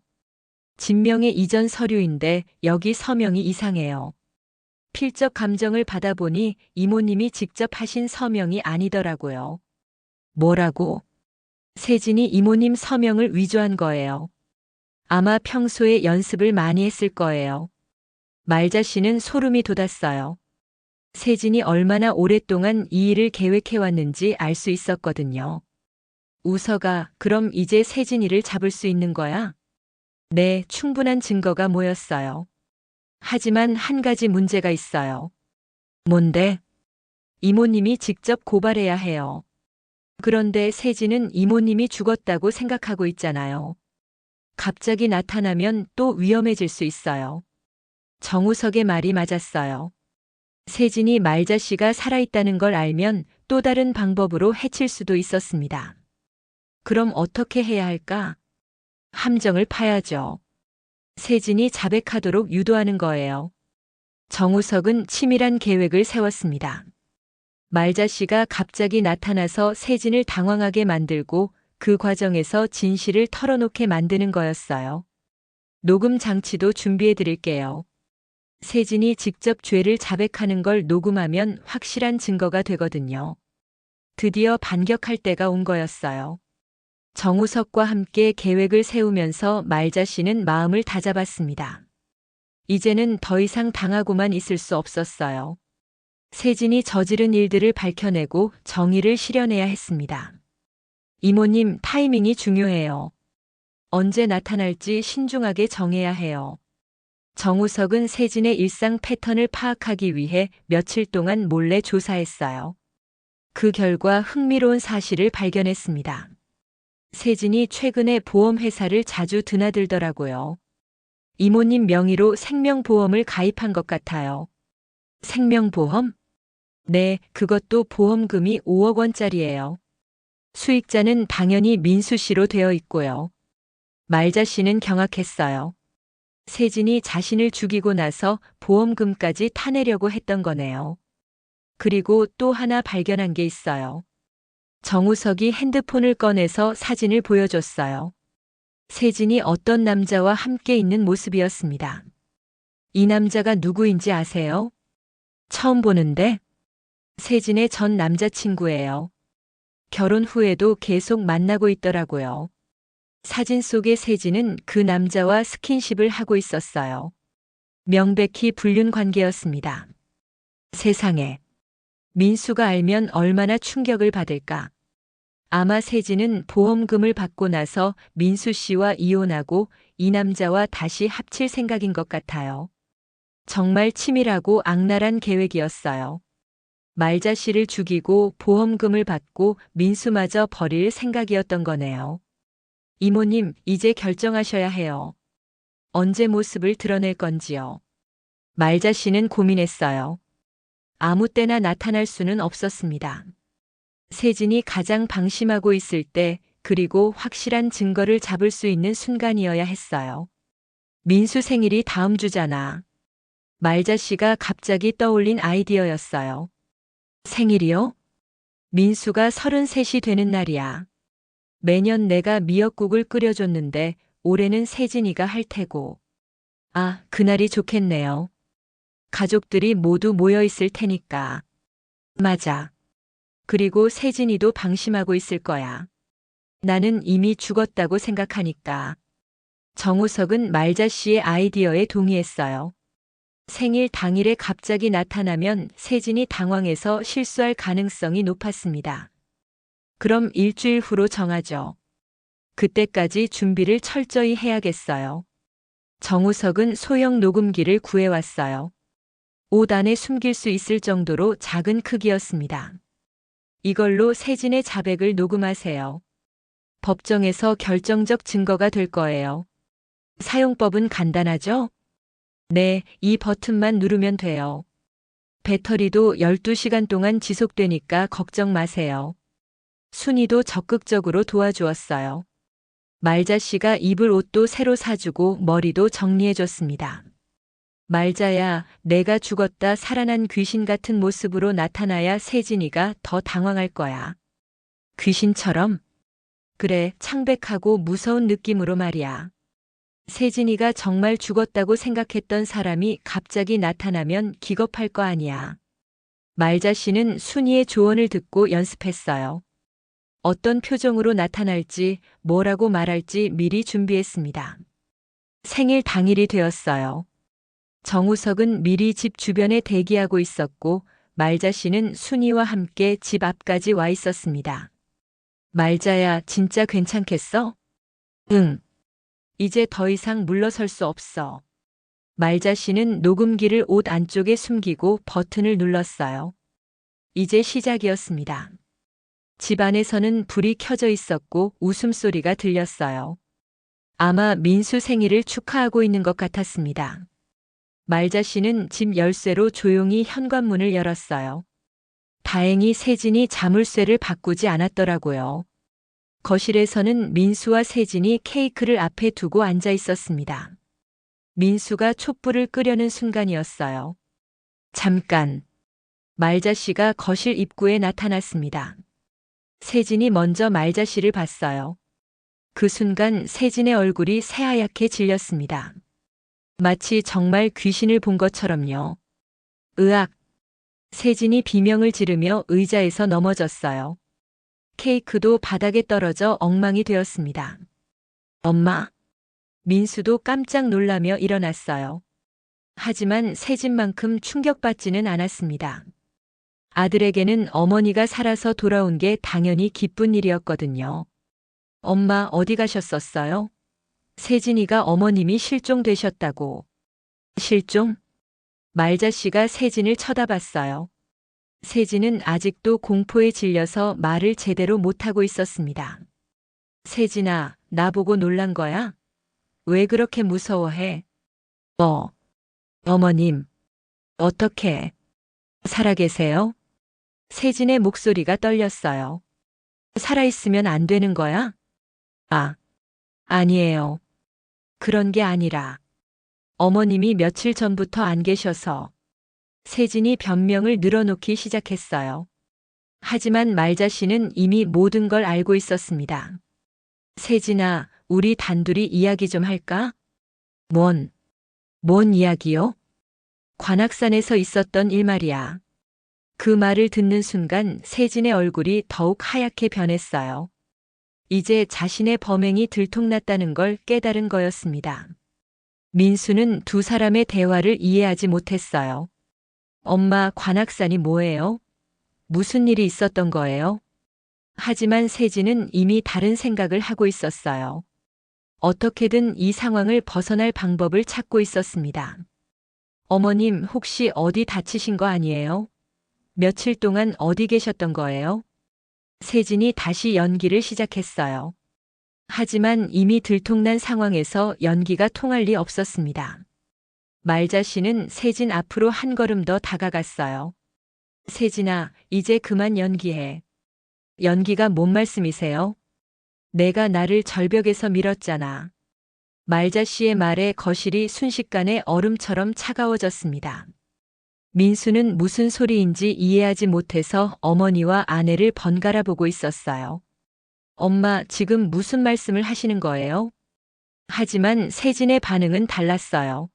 진명의 이전 서류인데 여기 서명이 이상해요. 필적 감정을 받아보니 이모님이 직접 하신 서명이 아니더라고요. 뭐라고? 세진이 이모님 서명을 위조한 거예요. 아마 평소에 연습을 많이 했을 거예요. 말자 씨는 소름이 돋았어요. 세진이 얼마나 오랫동안 이 일을 계획해왔는지 알 수 있었거든요. 우서가, 그럼 이제 세진이를 잡을 수 있는 거야? 네, 충분한 증거가 모였어요. 하지만 한 가지 문제가 있어요. 뭔데? 이모님이 직접 고발해야 해요. 그런데 세진은 이모님이 죽었다고 생각하고 있잖아요. 갑자기 나타나면 또 위험해질 수 있어요. 정우석의 말이 맞았어요. 세진이 말자 씨가 살아있다는 걸 알면 또 다른 방법으로 해칠 수도 있었습니다. 그럼 어떻게 해야 할까? 함정을 파야죠. 세진이 자백하도록 유도하는 거예요. 정우석은 치밀한 계획을 세웠습니다. 말자 씨가 갑자기 나타나서 세진을 당황하게 만들고 그 과정에서 진실을 털어놓게 만드는 거였어요. 녹음 장치도 준비해 드릴게요. 세진이 직접 죄를 자백하는 걸 녹음하면 확실한 증거가 되거든요. 드디어 반격할 때가 온 거였어요. 정우석과 함께 계획을 세우면서 말자 씨는 마음을 다잡았습니다. 이제는 더 이상 당하고만 있을 수 없었어요. 세진이 저지른 일들을 밝혀내고 정의를 실현해야 했습니다. 이모님, 타이밍이 중요해요. 언제 나타날지 신중하게 정해야 해요. 정우석은 세진의 일상 패턴을 파악하기 위해 며칠 동안 몰래 조사했어요. 그 결과 흥미로운 사실을 발견했습니다. 세진이 최근에 보험회사를 자주 드나들더라고요. 이모님 명의로 생명보험을 가입한 것 같아요. 생명보험? 네, 그것도 보험금이 5억 원짜리예요. 수익자는 당연히 민수 씨로 되어 있고요. 말자 씨는 경악했어요. 세진이 자신을 죽이고 나서 보험금까지 타내려고 했던 거네요. 그리고 또 하나 발견한 게 있어요. 정우석이 핸드폰을 꺼내서 사진을 보여줬어요. 세진이 어떤 남자와 함께 있는 모습이었습니다. 이 남자가 누구인지 아세요? 처음 보는데? 세진의 전 남자친구예요. 결혼 후에도 계속 만나고 있더라고요. 사진 속의 세진은 그 남자와 스킨십을 하고 있었어요. 명백히 불륜 관계였습니다. 세상에. 민수가 알면 얼마나 충격을 받을까. 아마 세진은 보험금을 받고 나서 민수 씨와 이혼하고 이 남자와 다시 합칠 생각인 것 같아요. 정말 치밀하고 악랄한 계획이었어요. 말자 씨를 죽이고 보험금을 받고 민수마저 버릴 생각이었던 거네요. 이모님, 이제 결정하셔야 해요. 언제 모습을 드러낼 건지요. 말자 씨는 고민했어요. 아무 때나 나타날 수는 없었습니다. 세진이 가장 방심하고 있을 때, 그리고 확실한 증거를 잡을 수 있는 순간이어야 했어요. 민수 생일이 다음 주잖아. 말자 씨가 갑자기 떠올린 아이디어였어요. 생일이요? 민수가 33이 되는 날이야. 매년 내가 미역국을 끓여줬는데 올해는 세진이가 할 테고. 아, 그날이 좋겠네요. 가족들이 모두 모여 있을 테니까. 맞아. 그리고 세진이도 방심하고 있을 거야. 나는 이미 죽었다고 생각하니까. 정우석은 말자 씨의 아이디어에 동의했어요. 생일 당일에 갑자기 나타나면 세진이 당황해서 실수할 가능성이 높았습니다. 그럼 일주일 후로 정하죠. 그때까지 준비를 철저히 해야겠어요. 정우석은 소형 녹음기를 구해왔어요. 옷 안에 숨길 수 있을 정도로 작은 크기였습니다. 이걸로 세진의 자백을 녹음하세요. 법정에서 결정적 증거가 될 거예요. 사용법은 간단하죠? 네, 이 버튼만 누르면 돼요. 배터리도 12시간 동안 지속되니까 걱정 마세요. 순이도 적극적으로 도와주었어요. 말자 씨가 입을 옷도 새로 사주고 머리도 정리해줬습니다. 말자야, 내가 죽었다 살아난 귀신 같은 모습으로 나타나야 세진이가 더 당황할 거야. 귀신처럼? 그래, 창백하고 무서운 느낌으로 말이야. 세진이가 정말 죽었다고 생각했던 사람이 갑자기 나타나면 기겁할 거 아니야. 말자 씨는 순이의 조언을 듣고 연습했어요. 어떤 표정으로 나타날지, 뭐라고 말할지 미리 준비했습니다. 생일 당일이 되었어요. 정우석은 미리 집 주변에 대기하고 있었고, 말자 씨는 순이와 함께 집 앞까지 와 있었습니다. 말자야, 진짜 괜찮겠어? 응. 이제 더 이상 물러설 수 없어. 말자 씨는 녹음기를 옷 안쪽에 숨기고 버튼을 눌렀어요. 이제 시작이었습니다. 집 안에서는 불이 켜져 있었고 웃음소리가 들렸어요. 아마 민수 생일을 축하하고 있는 것 같았습니다. 말자 씨는 집 열쇠로 조용히 현관문을 열었어요. 다행히 세진이 자물쇠를 바꾸지 않았더라고요. 거실에서는 민수와 세진이 케이크를 앞에 두고 앉아 있었습니다. 민수가 촛불을 끄려는 순간이었어요. 잠깐. 말자 씨가 거실 입구에 나타났습니다. 세진이 먼저 말자 씨를 봤어요. 그 순간 세진의 얼굴이 새하얗게 질렸습니다. 마치 정말 귀신을 본 것처럼요. 으악! 세진이 비명을 지르며 의자에서 넘어졌어요. 케이크도 바닥에 떨어져 엉망이 되었습니다. 엄마! 민수도 깜짝 놀라며 일어났어요. 하지만 세진만큼 충격받지는 않았습니다. 아들에게는 어머니가 살아서 돌아온 게 당연히 기쁜 일이었거든요. 엄마 어디 가셨었어요? 세진이가 어머님이 실종되셨다고. 실종? 말자 씨가 세진을 쳐다봤어요. 세진은 아직도 공포에 질려서 말을 제대로 못하고 있었습니다. 세진아, 나보고 놀란 거야? 왜 그렇게 무서워해? 어머님, 어떻게 살아계세요? 세진의 목소리가 떨렸어요. 살아있으면 안 되는 거야? 아니에요. 그런 게 아니라 어머님이 며칠 전부터 안 계셔서. 세진이 변명을 늘어놓기 시작했어요. 하지만 말자 씨는 이미 모든 걸 알고 있었습니다. 세진아, 우리 단둘이 이야기 좀 할까? 뭔 이야기요? 관악산에서 있었던 일 말이야. 그 말을 듣는 순간 세진의 얼굴이 더욱 하얗게 변했어요. 이제 자신의 범행이 들통났다는 걸 깨달은 거였습니다. 민수는 두 사람의 대화를 이해하지 못했어요. 엄마, 관악산이 뭐예요? 무슨 일이 있었던 거예요? 하지만 세진은 이미 다른 생각을 하고 있었어요. 어떻게든 이 상황을 벗어날 방법을 찾고 있었습니다. 어머님, 혹시 어디 다치신 거 아니에요? 며칠 동안 어디 계셨던 거예요? 세진이 다시 연기를 시작했어요. 하지만 이미 들통난 상황에서 연기가 통할 리 없었습니다. 말자 씨는 세진 앞으로 한 걸음 더 다가갔어요. 세진아, 이제 그만 연기해. 연기가 뭔 말씀이세요? 내가 나를 절벽에서 밀었잖아. 말자 씨의 말에 거실이 순식간에 얼음처럼 차가워졌습니다. 민수는 무슨 소리인지 이해하지 못해서 어머니와 아내를 번갈아 보고 있었어요. 엄마, 지금 무슨 말씀을 하시는 거예요? 하지만 세진의 반응은 달랐어요.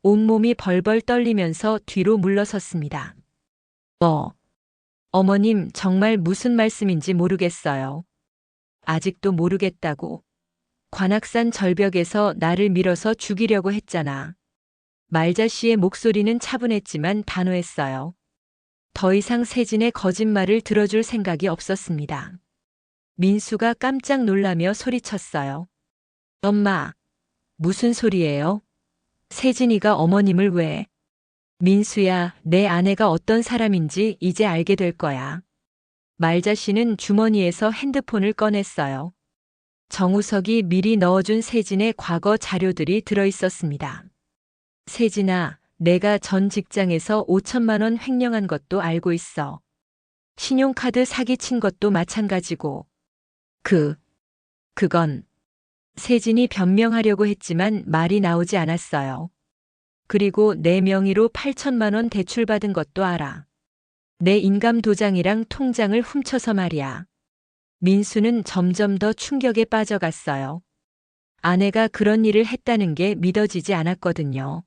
온몸이 벌벌 떨리면서 뒤로 물러섰습니다. 어머님, 정말 무슨 말씀인지 모르겠어요. 아직도 모르겠다고. 관악산 절벽에서 나를 밀어서 죽이려고 했잖아. 말자 씨의 목소리는 차분했지만 단호했어요. 더 이상 세진의 거짓말을 들어줄 생각이 없었습니다. 민수가 깜짝 놀라며 소리쳤어요. 엄마, 무슨 소리예요? 세진이가 어머님을 왜? 민수야, 내 아내가 어떤 사람인지 이제 알게 될 거야. 말자 씨는 주머니에서 핸드폰을 꺼냈어요. 정우석이 미리 넣어준 세진의 과거 자료들이 들어 있었습니다. 세진아, 내가 전 직장에서 5천만 원 횡령한 것도 알고 있어. 신용카드 사기친 것도 마찬가지고. 그건 세진이 변명하려고 했지만 말이 나오지 않았어요. 그리고 내 명의로 8천만 원 대출받은 것도 알아. 내 인감 도장이랑 통장을 훔쳐서 말이야. 민수는 점점 더 충격에 빠져갔어요. 아내가 그런 일을 했다는 게 믿어지지 않았거든요.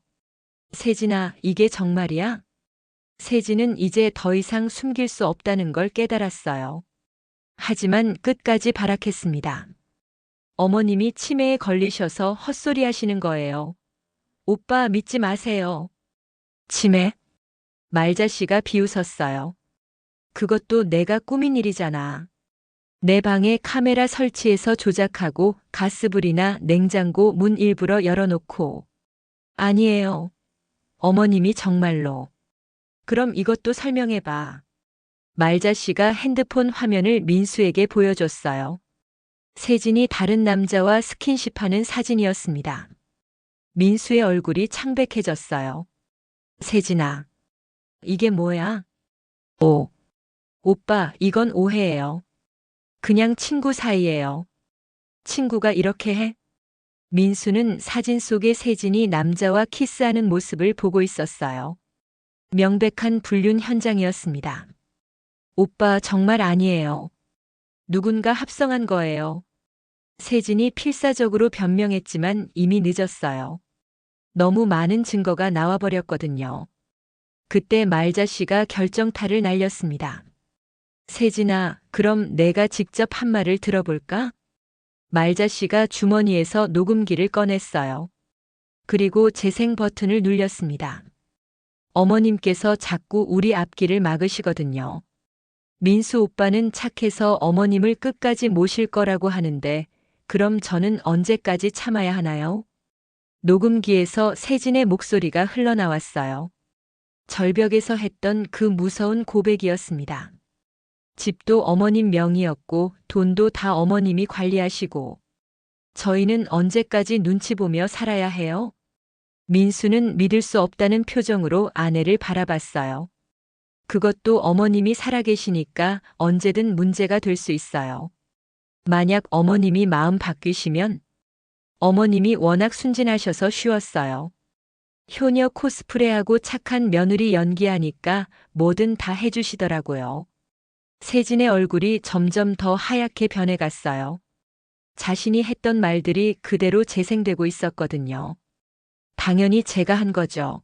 세진아, 이게 정말이야? 세진은 이제 더 이상 숨길 수 없다는 걸 깨달았어요. 하지만 끝까지 발악했습니다. 어머님이 치매에 걸리셔서 헛소리 하시는 거예요. 오빠 믿지 마세요. 치매? 말자씨가 비웃었어요. 그것도 내가 꾸민 일이잖아. 내 방에 카메라 설치해서 조작하고 가스불이나 냉장고 문 일부러 열어놓고. 아니에요. 어머님이 정말로. 그럼 이것도 설명해봐. 말자씨가 핸드폰 화면을 민수에게 보여줬어요. 세진이 다른 남자와 스킨십하는 사진이었습니다. 민수의 얼굴이 창백해졌어요. 세진아, 이게 뭐야? 오빠, 이건 오해예요. 그냥 친구 사이예요. 친구가 이렇게 해? 민수는 사진 속의 세진이 남자와 키스하는 모습을 보고 있었어요. 명백한 불륜 현장이었습니다. 오빠 정말 아니에요. 누군가 합성한 거예요. 세진이 필사적으로 변명했지만 이미 늦었어요. 너무 많은 증거가 나와버렸거든요. 그때 말자씨가 결정타를 날렸습니다. 세진아, 그럼 내가 직접 한 말을 들어볼까? 말자씨가 주머니에서 녹음기를 꺼냈어요. 그리고 재생 버튼을 눌렸습니다. 어머님께서 자꾸 우리 앞길을 막으시거든요. 민수 오빠는 착해서 어머님을 끝까지 모실 거라고 하는데 그럼 저는 언제까지 참아야 하나요? 녹음기에서 세진의 목소리가 흘러나왔어요. 절벽에서 했던 그 무서운 고백이었습니다. 집도 어머님 명의였고 돈도 다 어머님이 관리하시고 저희는 언제까지 눈치 보며 살아야 해요? 민수는 믿을 수 없다는 표정으로 아내를 바라봤어요. 그것도 어머님이 살아계시니까 언제든 문제가 될 수 있어요. 만약 어머님이 마음 바뀌시면 어머님이 워낙 순진하셔서 쉬웠어요. 효녀 코스프레하고 착한 며느리 연기하니까 뭐든 다 해주시더라고요. 세진의 얼굴이 점점 더 하얗게 변해갔어요. 자신이 했던 말들이 그대로 재생되고 있었거든요. 당연히 제가 한 거죠.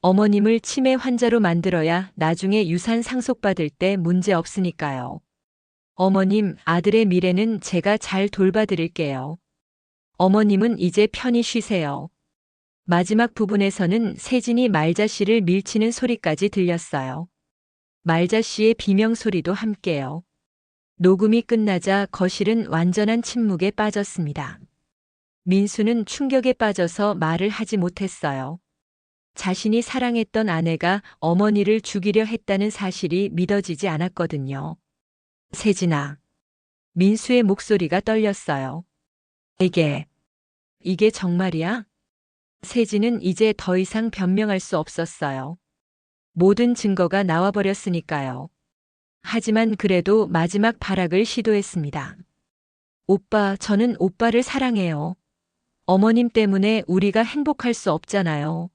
어머님을 치매 환자로 만들어야 나중에 유산 상속받을 때 문제 없으니까요. 어머님, 아들의 미래는 제가 잘 돌봐드릴게요. 어머님은 이제 편히 쉬세요. 마지막 부분에서는 세진이 말자씨를 밀치는 소리까지 들렸어요. 말자씨의 비명 소리도 함께요. 녹음이 끝나자 거실은 완전한 침묵에 빠졌습니다. 민수는 충격에 빠져서 말을 하지 못했어요. 자신이 사랑했던 아내가 어머니를 죽이려 했다는 사실이 믿어지지 않았거든요. 세진아. 민수의 목소리가 떨렸어요. 이게 정말이야? 세진은 이제 더 이상 변명할 수 없었어요. 모든 증거가 나와버렸으니까요. 하지만 그래도 마지막 발악을 시도했습니다. 오빠, 저는 오빠를 사랑해요. 어머님 때문에 우리가 행복할 수 없잖아요.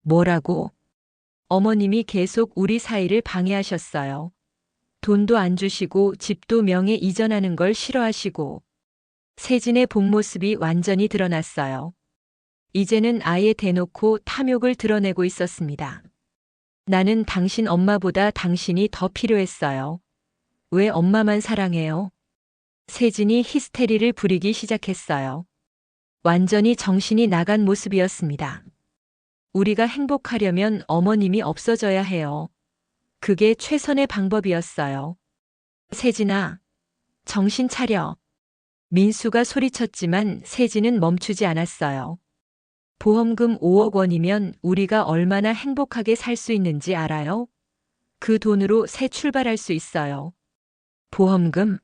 뭐라고? 어머님이 계속 우리 사이를 방해하셨어요. 돈도 안 주시고 집도 명예 이전하는 걸 싫어하시고. 세진의 본 모습이 완전히 드러났어요. 이제는 아예 대놓고 탐욕을 드러내고 있었습니다. 나는 당신 엄마보다 당신이 더 필요했어요. 왜 엄마만 사랑해요? 세진이 히스테리를 부리기 시작했어요. 완전히 정신이 나간 모습이었습니다. 우리가 행복하려면 어머님이 없어져야 해요. 그게 최선의 방법이었어요. 세진아, 정신 차려. 민수가 소리쳤지만 세진은 멈추지 않았어요. 보험금 5억 원이면 우리가 얼마나 행복하게 살 수 있는지 알아요? 그 돈으로 새 출발할 수 있어요. 보험금?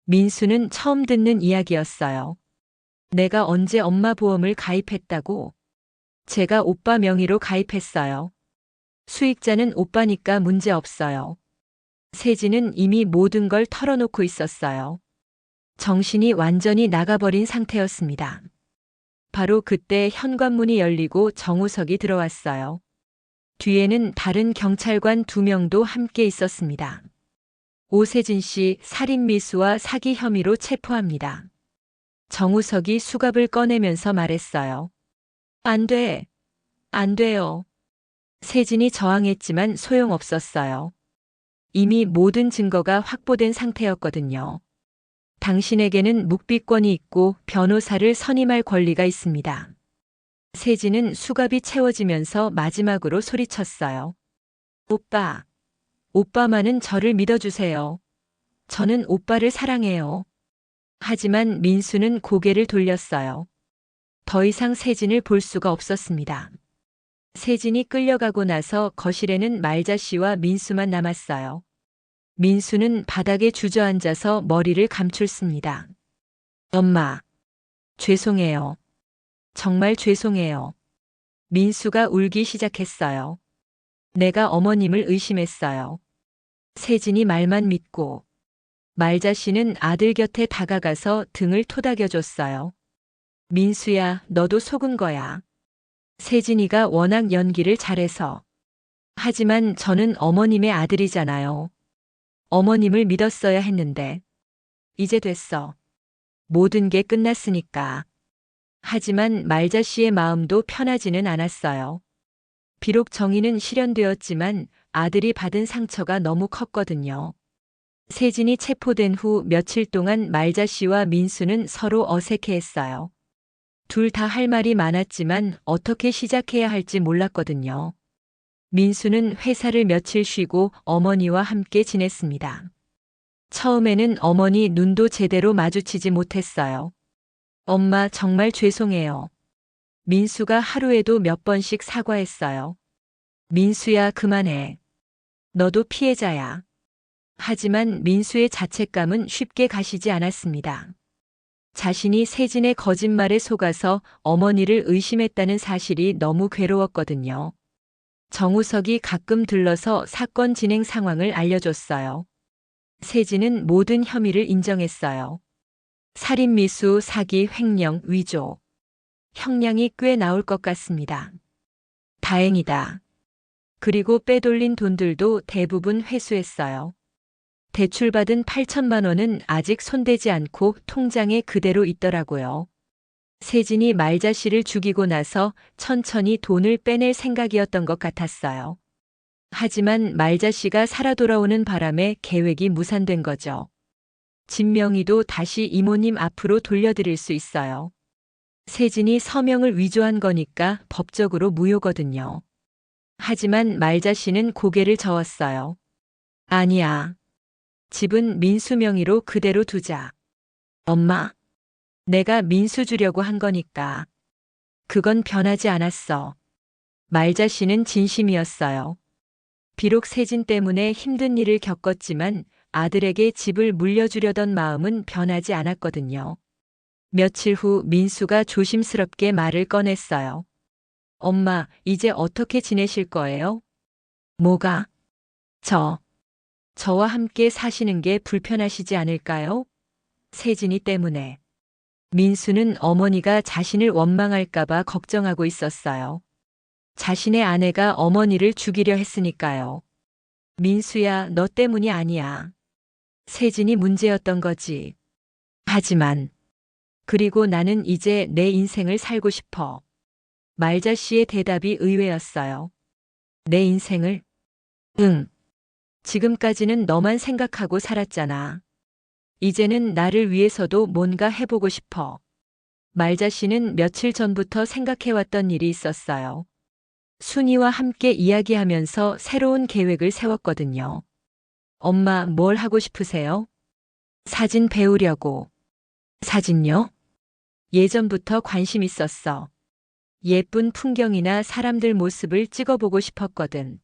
민수는 처음 듣는 이야기였어요. 내가 언제 엄마 보험을 가입했다고? 제가 오빠 명의로 가입했어요. 수익자는 오빠니까 문제 없어요. 세진은 이미 모든 걸 털어놓고 있었어요. 정신이 완전히 나가버린 상태였습니다. 바로 그때 현관문이 열리고 정우석이 들어왔어요. 뒤에는 다른 경찰관 2명도 함께 있었습니다. 오세진 씨 살인미수와 사기 혐의로 체포합니다. 정우석이 수갑을 꺼내면서 말했어요. 안 돼. 안 돼요. 세진이 저항했지만 소용없었어요. 이미 모든 증거가 확보된 상태였거든요. 당신에게는 묵비권이 있고 변호사를 선임할 권리가 있습니다. 세진은 수갑이 채워지면서 마지막으로 소리쳤어요. 오빠. 오빠만은 저를 믿어주세요. 저는 오빠를 사랑해요. 하지만 민수는 고개를 돌렸어요. 더 이상 세진을 볼 수가 없었습니다. 세진이 끌려가고 나서 거실에는 말자 씨와 민수만 남았어요. 민수는 바닥에 주저앉아서 머리를 감출습니다. 엄마. 죄송해요. 정말 죄송해요. 민수가 울기 시작했어요. 내가 어머님을 의심했어요. 세진이 말만 믿고 말자 씨는 아들 곁에 다가가서 등을 토닥여줬어요. 민수야, 너도 속은 거야. 세진이가 워낙 연기를 잘해서. 하지만 저는 어머님의 아들이잖아요. 어머님을 믿었어야 했는데. 이제 됐어. 모든 게 끝났으니까. 하지만 말자 씨의 마음도 편하지는 않았어요. 비록 정의는 실현되었지만 아들이 받은 상처가 너무 컸거든요. 세진이 체포된 후 며칠 동안 말자 씨와 민수는 서로 어색해했어요. 둘 다 할 말이 많았지만 어떻게 시작해야 할지 몰랐거든요. 민수는 회사를 며칠 쉬고 어머니와 함께 지냈습니다. 처음에는 어머니 눈도 제대로 마주치지 못했어요. 엄마 정말 죄송해요. 민수가 하루에도 몇 번씩 사과했어요. 민수야 그만해. 너도 피해자야. 하지만 민수의 자책감은 쉽게 가시지 않았습니다. 자신이 세진의 거짓말에 속아서 어머니를 의심했다는 사실이 너무 괴로웠거든요. 정우석이 가끔 들러서 사건 진행 상황을 알려줬어요. 세진은 모든 혐의를 인정했어요. 살인미수, 사기, 횡령, 위조. 형량이 꽤 나올 것 같습니다. 다행이다. 그리고 빼돌린 돈들도 대부분 회수했어요. 대출받은 8천만 원은 아직 손대지 않고 통장에 그대로 있더라고요. 세진이 말자 씨를 죽이고 나서 천천히 돈을 빼낼 생각이었던 것 같았어요. 하지만 말자 씨가 살아 돌아오는 바람에 계획이 무산된 거죠. 진명이도 다시 이모님 앞으로 돌려드릴 수 있어요. 세진이 서명을 위조한 거니까 법적으로 무효거든요. 하지만 말자 씨는 고개를 저었어요. 아니야. 집은 민수 명의로 그대로 두자. 엄마. 내가 민수 주려고 한 거니까. 그건 변하지 않았어. 말자 씨는 진심이었어요. 비록 세진 때문에 힘든 일을 겪었지만 아들에게 집을 물려주려던 마음은 변하지 않았거든요. 며칠 후 민수가 조심스럽게 말을 꺼냈어요. 엄마, 이제 어떻게 지내실 거예요? 뭐가? 저와 함께 사시는 게 불편하시지 않을까요? 세진이 때문에. 민수는 어머니가 자신을 원망할까봐 걱정하고 있었어요. 자신의 아내가 어머니를 죽이려 했으니까요. 민수야, 너 때문이 아니야. 세진이 문제였던 거지. 하지만, 그리고 나는 이제 내 인생을 살고 싶어. 말자 씨의 대답이 의외였어요. 내 인생을? 응. 지금까지는 너만 생각하고 살았잖아. 이제는 나를 위해서도 뭔가 해보고 싶어. 말자 씨는 며칠 전부터 생각해왔던 일이 있었어요. 순이와 함께 이야기하면서 새로운 계획을 세웠거든요. 엄마, 뭘 하고 싶으세요? 사진 배우려고. 사진요? 예전부터 관심 있었어. 예쁜 풍경이나 사람들 모습을 찍어보고 싶었거든.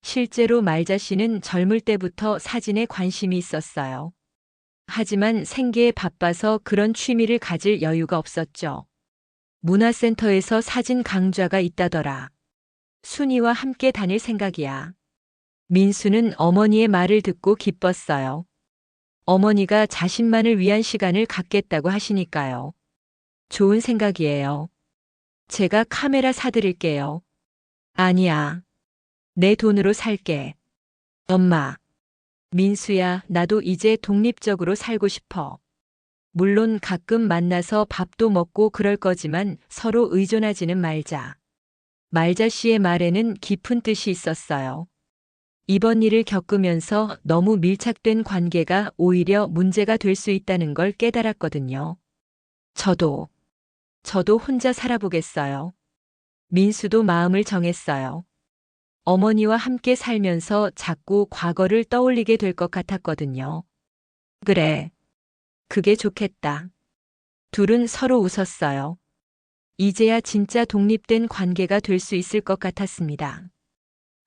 실제로 말자 씨는 젊을 때부터 사진에 관심이 있었어요. 하지만 생계에 바빠서 그런 취미를 가질 여유가 없었죠. 문화센터에서 사진 강좌가 있다더라. 순이와 함께 다닐 생각이야. 민수는 어머니의 말을 듣고 기뻤어요. 어머니가 자신만을 위한 시간을 갖겠다고 하시니까요. 좋은 생각이에요. 제가 카메라 사드릴게요. 아니야. 내 돈으로 살게. 엄마. 민수야, 나도 이제 독립적으로 살고 싶어. 물론 가끔 만나서 밥도 먹고 그럴 거지만 서로 의존하지는 말자. 말자 씨의 말에는 깊은 뜻이 있었어요. 이번 일을 겪으면서 너무 밀착된 관계가 오히려 문제가 될 수 있다는 걸 깨달았거든요. 저도 혼자 살아보겠어요. 민수도 마음을 정했어요. 어머니와 함께 살면서 자꾸 과거를 떠올리게 될 것 같았거든요. 그래. 그게 좋겠다. 둘은 서로 웃었어요. 이제야 진짜 독립된 관계가 될 수 있을 것 같았습니다.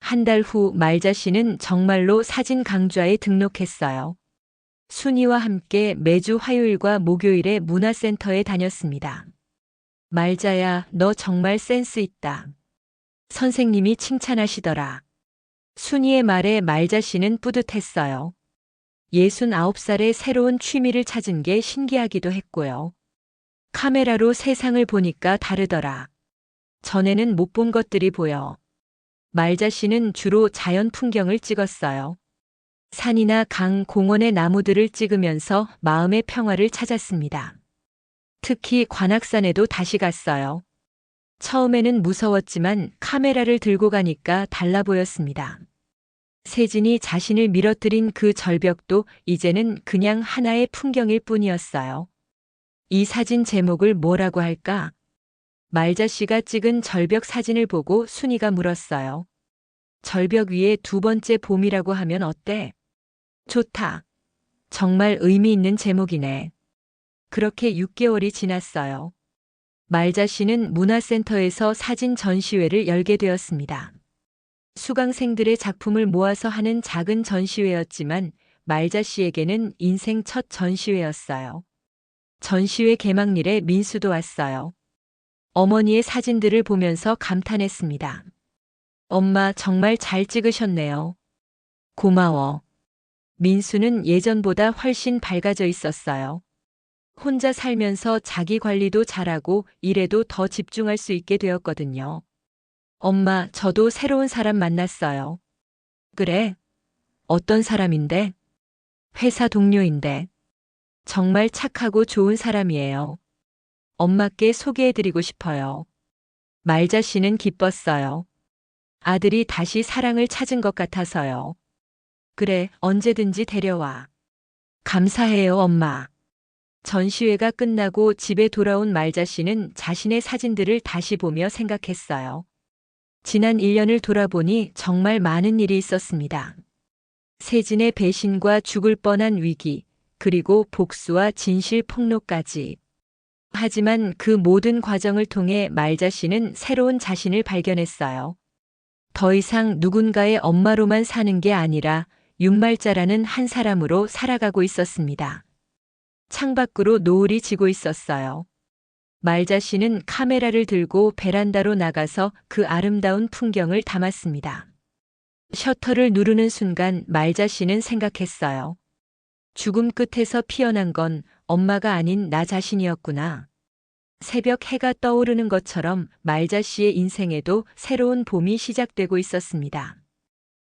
한 달 후 말자 씨는 정말로 사진 강좌에 등록했어요. 순이와 함께 매주 화요일과 목요일에 문화센터에 다녔습니다. 말자야, 너 정말 센스 있다. 선생님이 칭찬하시더라. 순이의 말에 말자 씨는 뿌듯했어요. 69살에 새로운 취미를 찾은 게 신기하기도 했고요. 카메라로 세상을 보니까 다르더라. 전에는 못 본 것들이 보여. 말자 씨는 주로 자연 풍경을 찍었어요. 산이나 강, 공원의 나무들을 찍으면서 마음의 평화를 찾았습니다. 특히 관악산에도 다시 갔어요. 처음에는 무서웠지만 카메라를 들고 가니까 달라 보였습니다. 세진이 자신을 밀어뜨린 그 절벽도 이제는 그냥 하나의 풍경일 뿐이었어요. 이 사진 제목을 뭐라고 할까? 말자 씨가 찍은 절벽 사진을 보고 순이가 물었어요. 절벽 위에 두 번째 봄이라고 하면 어때? 좋다. 정말 의미 있는 제목이네. 그렇게 6개월이 지났어요. 말자 씨는 문화센터에서 사진 전시회를 열게 되었습니다. 수강생들의 작품을 모아서 하는 작은 전시회였지만 말자 씨에게는 인생 첫 전시회였어요. 전시회 개막일에 민수도 왔어요. 어머니의 사진들을 보면서 감탄했습니다. 엄마 정말 잘 찍으셨네요. 고마워. 민수는 예전보다 훨씬 밝아져 있었어요. 혼자 살면서 자기 관리도 잘하고 일에도 더 집중할 수 있게 되었거든요. 엄마, 저도 새로운 사람 만났어요. 그래? 어떤 사람인데? 회사 동료인데. 정말 착하고 좋은 사람이에요. 엄마께 소개해드리고 싶어요. 말자 씨는 기뻤어요. 아들이 다시 사랑을 찾은 것 같아서요. 그래, 언제든지 데려와. 감사해요, 엄마. 전시회가 끝나고 집에 돌아온 말자 씨는 자신의 사진들을 다시 보며 생각했어요. 지난 1년을 돌아보니 정말 많은 일이 있었습니다. 세진의 배신과 죽을 뻔한 위기, 그리고 복수와 진실 폭로까지. 하지만 그 모든 과정을 통해 말자 씨는 새로운 자신을 발견했어요. 더 이상 누군가의 엄마로만 사는 게 아니라 윤말자라는 한 사람으로 살아가고 있었습니다. 창밖으로 노을이 지고 있었어요. 말자 씨는 카메라를 들고 베란다로 나가서 그 아름다운 풍경을 담았습니다. 셔터를 누르는 순간 말자 씨는 생각했어요. 죽음 끝에서 피어난 건 엄마가 아닌 나 자신이었구나. 새벽 해가 떠오르는 것처럼 말자 씨의 인생에도 새로운 봄이 시작되고 있었습니다.